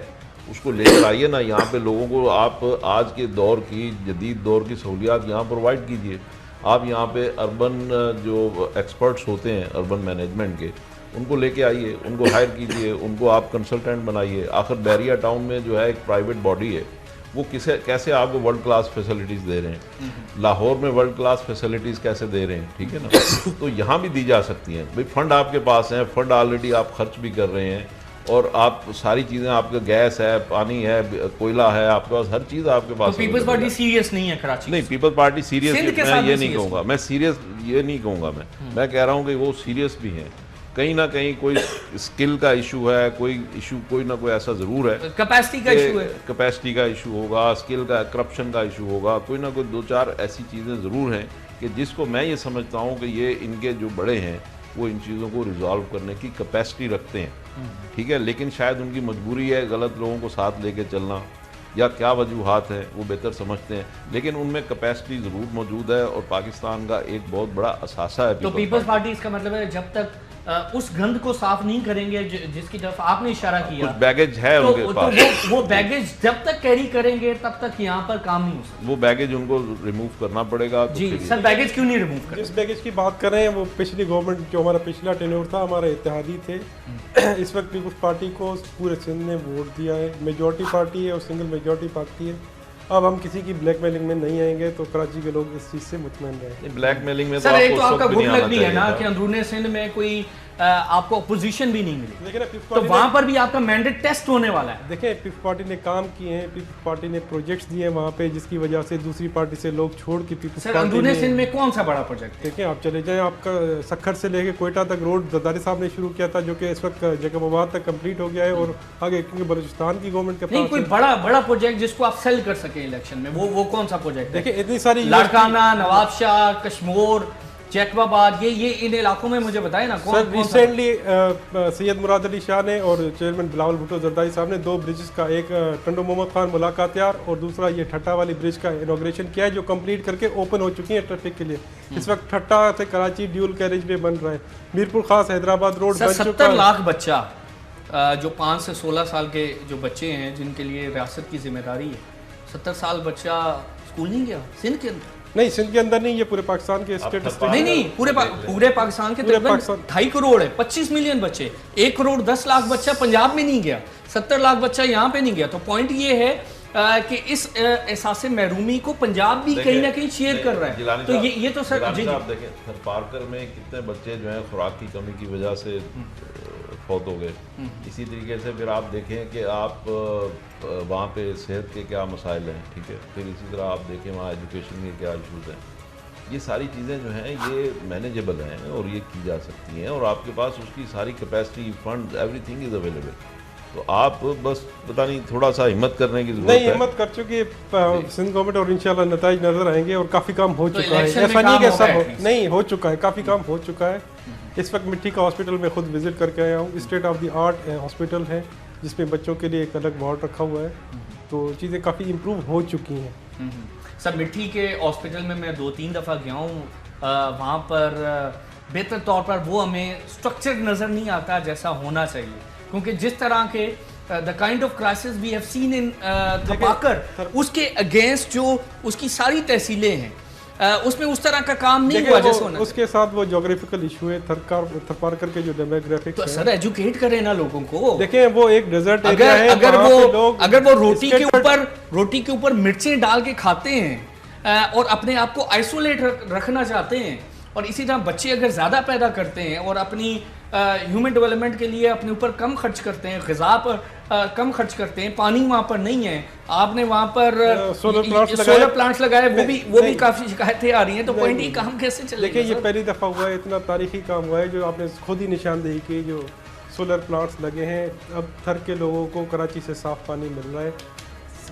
Speaker 3: उसको लेकर आइए ना यहाँ पे लोगों को। आप आज के दौर की जदीद दौर की सहूलियात यहाँ प्रोवाइड कीजिए। आप यहाँ पे अर्बन जो एक्सपर्ट्स होते हैं अर्बन मैनेजमेंट के, उनको लेके आइए, उनको हायर कीजिए, उनको आप कंसल्टेंट बनाइए। आखिर बैरिया टाउन में जो है एक प्राइवेट बॉडी है, वो कैसे आपको वर्ल्ड क्लास फैसिलिटीज़ दे रहे हैं, लाहौर में वर्ल्ड क्लास फैसिलिटीज़ कैसे दे रहे हैं, ठीक है ना। तो यहाँ भी दी जा सकती हैं भाई, फंड आपके पास हैं, फंड ऑलरेडी आप खर्च भी कर रहे हैं, और आप सारी चीज़ें, आपका गैस है, पानी है, कोयला है, आपके पास हर चीज़ आपके पास।
Speaker 1: तो पीपल्स पार्टी सीरियस नहीं है कराची?
Speaker 3: नहीं, पीपल्स पार्टी सीरियस, मैं ये नहीं कहूँगा, मैं सीरियस ये नहीं कहूँगा, मैं कह रहा हूँ कि वो सीरियस भी हैं। कहीं ना कहीं कोई स्किल का इशू है, कोई इशू कोई ना कोई ऐसा ज़रूर है,
Speaker 1: कैपेसिटी का इशू है,
Speaker 3: कैपेसिटी का इशू होगा, स्किल का, करप्शन का इशू होगा, कोई ना कोई दो चार ऐसी चीज़ें ज़रूर हैं कि जिसको मैं ये समझता हूँ कि ये इनके जो बड़े हैं वो इन चीज़ों को रिजॉल्व करने की कैपेसिटी रखते हैं, ठीक है। लेकिन शायद उनकी मजबूरी है गलत लोगों को साथ लेके चलना, या क्या वजूहात हैं वो बेहतर समझते हैं, लेकिन उनमें कैपेसिटी ज़रूर मौजूद है और पाकिस्तान का एक बहुत बड़ा असासा है।
Speaker 1: तो पीपल्स पार्टी इसका मतलब है जब तक उस गंद को साफ नहीं करेंगे जिसकी तरफ आपने इशारा किया,
Speaker 3: कुछ बैगेज है
Speaker 1: तो,
Speaker 3: उनके पास,
Speaker 1: तो वो बैगेज जब तक कैरी करेंगे तब तक यहाँ पर काम नहीं हो सकता।
Speaker 3: वो बैगेज उनको रिमूव करना पड़ेगा। तो
Speaker 1: जी सर, बैगेज क्यों नहीं रिमूव कर?
Speaker 2: जिस बैगेज की बात कर रहे हैं वो पिछली गवर्नमेंट, जो हमारा पिछला टेन्योर था, हमारे इत्तेहादी थे। इस वक्त पीपल्स पार्टी को पूरे सिंध ने वोट दिया है, मेजॉरिटी पार्टी है और सिंगल मेजॉरिटी पार्टी है। अब हम किसी की ब्लैकमेलिंग में नहीं आएंगे, तो कराची के लोग इस चीज़ से मुतमईन रहे।
Speaker 3: ब्लैकमेलिंग में
Speaker 1: सर एक तो आपका गुड लक भी है ना कि अंदरूनी सिंध में कोई आपको अपोजिशन भी नहीं मिली,
Speaker 2: देखिए ना,
Speaker 1: तो वहां पर भी आपका मैंडेट टेस्ट होने वाला है।
Speaker 2: देखिए पीपल्स पार्टी ने काम किए हैं, पीपल्स पार्टी ने प्रोजेक्ट्स दिए हैं वहाँ पे, जिसकी वजह से दूसरी पार्टी से लोग छोड़ के पीपल्स
Speaker 1: सर
Speaker 2: पार्टी
Speaker 1: अंदरूनी सिंध में कौन सा बड़ा प्रोजेक्ट?
Speaker 2: देखिए आप चले जाएं, आपका सखर से लेके कोयटा तक रोड जरदारी साहब ने शुरू किया था, जो कि इस वक्त जैकबाबाद तक कंप्लीट हो गया है, और आगे क्योंकि बलूचिस्तान की गवर्नमेंट के
Speaker 1: नहीं
Speaker 2: पास
Speaker 1: कोई बड़ा प्रोजेक्ट जिसको आप सेल कर सके इलेक्शन में, वो कौन सा प्रोजेक्ट?
Speaker 2: देखिए इतनी सारी
Speaker 1: लाड़काना, नवाब शाह, कश्मीर, जैकबाबाद, ये इन इलाकों में मुझे बताए ना
Speaker 2: सर। रिसेंटली सैयद मुराद अली शाह ने और चेयरमैन बिलावल भुट्टो जरदारी साहब ने 2 ब्रिजेस का, एक टंडो मोहम्मद खान मुलाकात यार और दूसरा ये ठट्टा वाली ब्रिज का इनॉग्रेशन किया है, जो कंप्लीट करके ओपन हो चुकी है ट्रैफिक के लिए। इस वक्त ठट्टा से कराची ड्यूल कैरेज वे बन रहा है, मीरपुर खास हैदराबाद रोड बन चुका है।
Speaker 1: 70 लाख बच्चा जो 5 से 16 साल के जो बच्चे हैं जिनके लिए रियासत की जिम्मेदारी है, 70 साल बच्चा स्कूल नहीं गया सिंध के अंदर?
Speaker 2: नहीं, सिंध के अंदर नहीं, ये पूरे पाकिस्तान के स्टेट
Speaker 1: नहीं पूरे पाकिस्तान के तकरीबन 2.5 करोड़ है, 25 मिलियन बच्चे, 1 करोड़ 10 लाख बच्चा पंजाब में नहीं गया, 70 लाख बच्चा यहाँ पे नहीं गया। तो पॉइंट ये है कि इस एहसास महरूमी को पंजाब भी कहीं ना कहीं शेयर कर रहा है। तो ये तो सर जी
Speaker 3: आप देखें सर, पारकर में कितने बच्चे जो हैं खुराक की कमी की वजह से फौत हो गए। इसी तरीके से फिर आप देखें कि आप वहाँ पे सेहत के क्या मसाइल हैं, ठीक है, फिर इसी तरह आप देखें वहाँ एजुकेशन के क्या इशूज़ हैं। ये सारी चीज़ें जो हैं ये मैनेजेबल हैं और ये की जा सकती हैं, और आपके पास उसकी सारी capacity, fund, everything is available. तो आप बस पता नहीं थोड़ा सा हिम्मत करने की जरूरत है।
Speaker 2: नहीं, हिम्मत कर चुकी है सिंध गवर्नमेंट और इंशाल्लाह नताइज नजर आएंगे, और काफ़ी काम हो
Speaker 1: तो
Speaker 2: चुका है। ऐसा नहीं कि सब नहीं हो चुका है, काफ़ी काम हो चुका है। इस वक्त मिट्टी का हॉस्पिटल में खुद विजिट करके आया हूँ, state of the art hospital है जिसमें बच्चों के लिए एक अलग वार्ड रखा हुआ है, तो चीज़ें काफ़ी इम्प्रूव हो चुकी हैं।
Speaker 1: सर मिट्टी के हॉस्पिटल में मैं 2-3 दफ़ा गया हूँ, वहाँ पर बेहतर तौर पर वो हमें स्ट्रक्चर नज़र नहीं आता जैसा होना चाहिए, क्योंकि जिस तरह के the kind of crisis we have seen in थपाकर, उसके अगेंस्ट जो उसकी सारी तहसीलें हैं उसमें उस तरह का काम नहीं
Speaker 2: देखिए
Speaker 1: हुआ जैसे होना
Speaker 2: उसके साथ वो जोग्राफिकल इशू है, थरपारकर के जो डेमोग्राफिक्स
Speaker 1: तो सर एजुकेट करें ना लोगों को।
Speaker 2: देखिए वो एक डेजर्ट एरिया है,
Speaker 1: अगर वो रोटी के ऊपर मिर्चें डाल के खाते हैं और अपने आप को आइसोलेट रखना चाहते हैं, और इसी तरह बच्चे अगर ज़्यादा पैदा करते हैं और अपनी ह्यूमन डेवलपमेंट के लिए अपने ऊपर कम खर्च करते हैं, ग़िज़ा पर कम खर्च करते हैं, पानी वहाँ पर नहीं है, आपने वहाँ पर सोलर प्लांट्स लगाए, वो भी काफ़ी शिकायतें आ रही हैं, तो पॉइंट ये काम कैसे चलेगा?
Speaker 2: देखिए ये पहली दफ़ा हुआ है, इतना तारीखी काम हुआ है जो आपने खुद ही निशानदेही की, जो सोलर प्लांट्स लगे हैं। अब थर के लोगों को कराची से साफ़ पानी मिल रहा है,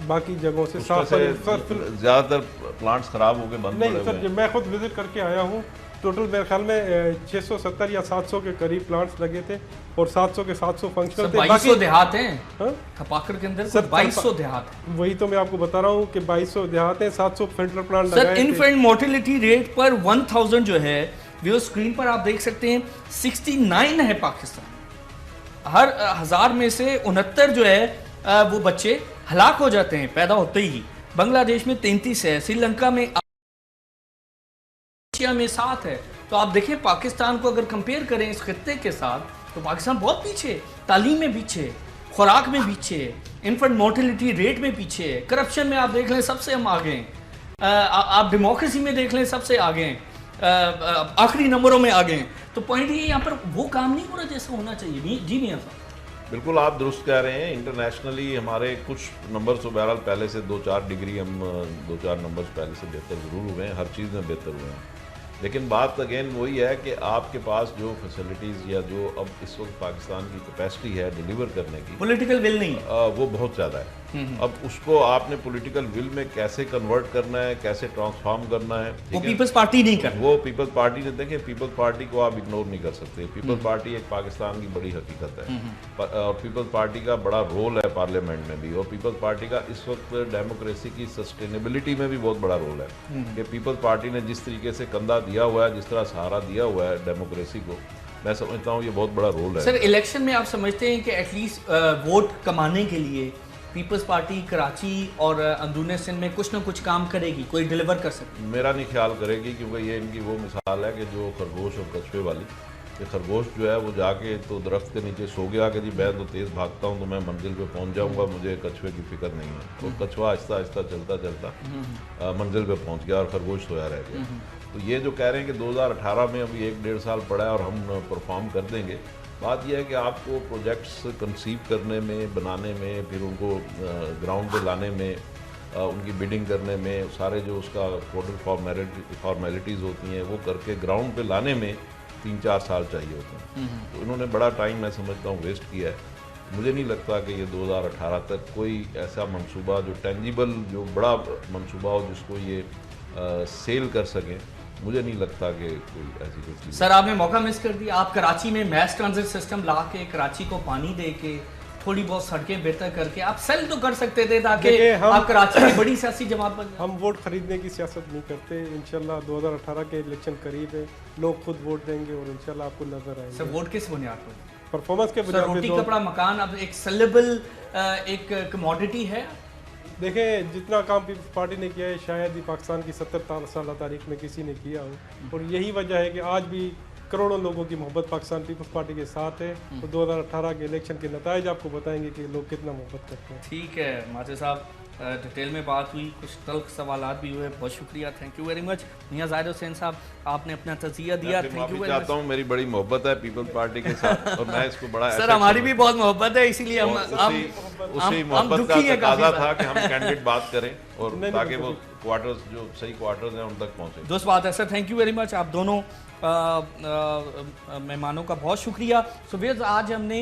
Speaker 2: बाकी जगहों से साफ पानी।
Speaker 3: ज़्यादातर प्लांट्स ख़राब हो गए, बंद पड़े हुए हैं।
Speaker 2: सर मैं खुद विजिट करके आया हूँ, टोटल मेरे ख्याल में 670 या 700 के करीब प्लांट्स लगे थे और 700 के 700 फंक्शनल थे।
Speaker 1: 2200 देहात हैं थपाकर के अंदर, सर 2200 देहात हैं।
Speaker 2: वही तो मैं आपको बता रहा हूँ कि 2200 देहात हैं, 700 फिल्टर प्लांट
Speaker 1: लगाए थे। सर इन्फेंट मोर्टेलिटी रेट पर 1000 जो है वो स्क्रीन पर आप देख सकते हैं 69 है पाकिस्तान। हर 1000 में से 69 जो है वो बच्चे हलाक हो जाते हैं पैदा होते ही। बांग्लादेश में 33 है, श्रीलंका में में 7 है। तो आप देखें पाकिस्तान को अगर कंपेयर करें इस खित्ते के साथ तो पाकिस्तान बहुत पीछे है, तालीम में पीछे है, खुराक में पीछे है, इन्फेंट मोर्टेलिटी रेट में पीछे है, करप्शन में आप देख लें सबसे हम आगे हैं, आप डेमोक्रेसी में देख लें सबसे आगे हैं, आखिरी नंबरों में आगे हैं। तो पॉइंट ये यहाँ पर वो काम नहीं हो रहा जैसे होना चाहिए। जी मियां साहब
Speaker 3: बिल्कुल आप दुरुस्त कह रहे हैं। इंटरनेशनली हमारे कुछ नंबर्स तो बहरहाल पहले से 2-4 डिग्री हम 2-4 नंबर्स पहले से बेहतर ज़रूर हुए हैं, हर चीज़ में बेहतर हुए हैं, लेकिन बात अगेन वही है कि आपके पास जो फैसिलिटीज़ या जो अब इस वक्त पाकिस्तान की कैपेसिटी है डिलीवर करने की,
Speaker 1: पॉलिटिकल विल नहीं
Speaker 3: वो बहुत ज़्यादा है। अब उसको आपने पॉलिटिकल विल में कैसे कन्वर्ट करना है, कैसे ट्रांसफॉर्म करना है,
Speaker 1: वो पीपल्स पार्टी नहीं कर,
Speaker 3: वो पीपल्स पार्टी ने देखें, पीपल्स पार्टी को आप इग्नोर नहीं कर सकते। पीपल्स पार्टी एक पाकिस्तान की बड़ी हकीकत है और पीपल्स पार्टी का बड़ा रोल है पार्लियामेंट में भी, और पीपल्स पार्टी का इस वक्त डेमोक्रेसी की सस्टेनेबिलिटी में भी बहुत बड़ा रोल है कि पीपल्स पार्टी ने जिस तरीके से कंधा दिया हुआ है, जिस तरह सहारा दिया हुआ है डेमोक्रेसी को, मैं समझता हूँ ये बहुत बड़ा रोल है।
Speaker 1: सर इलेक्शन में आप समझते हैं कि एटलीस्ट वोट कमाने के लिए पीपल्स पार्टी कराची और अंदरूनी सिंध में कुछ ना कुछ काम करेगी, कोई डिलीवर कर सकती?
Speaker 3: मेरा नहीं ख्याल करेगी, क्योंकि ये इनकी वो मिसाल है कि जो खरगोश और कछुए वाली, कि खरगोश जो है वो जाके तो दरख्त के नीचे सो गया कि जी मैं तो तेज़ भागता हूँ तो मैं मंजिल पे पहुँच जाऊँगा, मुझे कछुए की फिक्र नहीं है। और कछुआ आहिस्ता आहिस्ता चलता चलता मंजिल पे पहुँच गया और खरगोश सोया रह गया। तो ये जो कह रहे हैं कि 2018 में अभी 1-1.5 साल पड़ा है और हम परफॉर्म कर देंगे, बात यह है कि आपको प्रोजेक्ट्स कंसीव करने में, बनाने में, फिर उनको ग्राउंड पे लाने में, उनकी बिडिंग करने में, सारे जो उसका टोटल फॉर्मेलिटीज़ होती हैं वो करके ग्राउंड पे लाने में 3-4 साल चाहिए होते हैं। तो इन्होंने बड़ा टाइम मैं समझता हूँ वेस्ट किया है। मुझे नहीं लगता कि ये 2018 तक कोई ऐसा मंसूबा जो टेंजिबल, जो बड़ा मंसूबा हो जिसको ये सेल कर सकें, मुझे नहीं लगता कि कोई ऐसी कोई चीज़।
Speaker 1: सर आपने मौका मिस कर दिया। आप कराची में मैस ट्रांजिट सिस्टम ला के, कराची को पानी दे के, थोड़ी बहुत सड़कें बेहतर करके आप सेल तो कर सकते थे ताकि आप कराची की बड़ी सियासी जमात बन जाए।
Speaker 2: हम वोट खरीदने की सियासत नहीं करते। इंशाल्लाह 2018 के इलेक्शन करीब है, लोग खुद वोट देंगे और इंशाल्लाह आपको नजर आएंगे।
Speaker 1: सर वोट किस बुनियाद पर?
Speaker 2: परफॉर्मेंस के बुनियाद पर।
Speaker 1: रोटी कपड़ा मकान अब एक सेलेबल एक कमोडिटी है।
Speaker 2: देखें जितना काम पीपल्स पार्टी ने किया है शायद ही पाकिस्तान की 70 साल तारीख में किसी ने किया हो, और यही वजह है कि आज भी करोड़ों लोगों की मोहब्बत पाकिस्तान पीपल्स पार्टी के साथ है। तो 2018 के इलेक्शन के नताइज आपको बताएंगे कि लोग कितना मोहब्बत करते हैं।
Speaker 1: ठीक है माजिद साहब, डिटेल में बात हुई, कुछ तल्ख सवालात भी हुए, बहुत शुक्रिया, थैंक यू वेरी मच। मियां जाहिद हुसैन साहब आपने अपना तज़किया दिया, थैंक यू वेरी मच।
Speaker 3: मेरी बड़ी मोहब्बत है पीपल्स पार्टी के साथ और मैं इसको बड़ा
Speaker 1: सर हमारी भी बहुत मोहब्बत है, इसीलिए हम
Speaker 3: उसी मोहब्बत का तकाज़ा था कि हम कैंडिडेट बात करें और ताकि वो क्वार्टर्स जो सही क्वार्टर्स हैं उन तक पहुँचे।
Speaker 1: दोस्त बात है sir, thank you very much. आप दोनों मेहमानों का बहुत शुक्रिया। सो व्यूअर्स आज हमने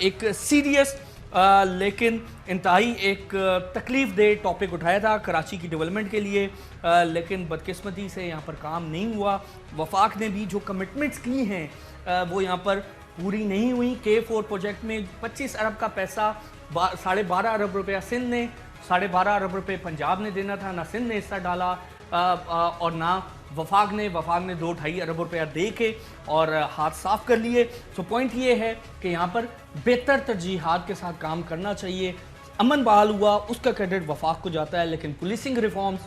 Speaker 1: एक सीरियस लेकिन इंतहाई एक तकलीफ दे टॉपिक उठाया था कराची की डेवलपमेंट के लिए, लेकिन बदकिस्मती से यहाँ पर काम नहीं हुआ। वफाक ने भी जो कमिटमेंट्स की हैं वो यहाँ पर पूरी नहीं हुई। K4 प्रोजेक्ट में 25 अरब का पैसा 12.5 अरब रुपया सिंध ने, 12.5 अरब रुपये पंजाब ने देना था, ना सिंध ने हिस्सा डाला और ना वफाक ने 2-2.5 अरब रुपया दे के और हाथ साफ कर लिए। सो पॉइंट ये है कि यहाँ पर बेहतर तरजीहात के साथ काम करना चाहिए। अमन बहाल हुआ उसका क्रेडिट वफाक को जाता है, लेकिन पुलिसिंग रिफॉर्म्स,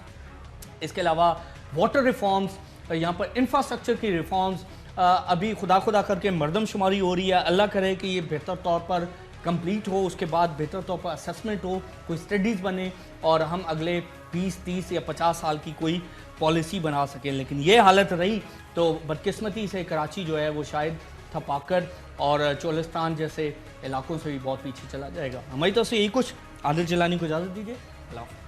Speaker 1: इसके अलावा वाटर रिफॉर्म्स, यहाँ पर इंफ्रास्ट्रक्चर की रिफॉर्म्स अभी खुदा करके मरदमशुमारी हो रही है। अल्लाह करे कि ये बेहतर तौर पर कंप्लीट हो, उसके बाद बेहतर तौर पर असेसमेंट हो, कोई स्टडीज़ बने और हम अगले 20, 30 या 50 साल की कोई पॉलिसी बना सकें। लेकिन ये हालत रही तो बदकिस्मती से कराची जो है वो शायद थपाकर और चोलिस्तान जैसे इलाकों से भी बहुत पीछे चला जाएगा। हमारी तरफ से यही कुछ। आदिल जिलानी को इजाज़त दीजिए। अल्लाह हाफ़िज़।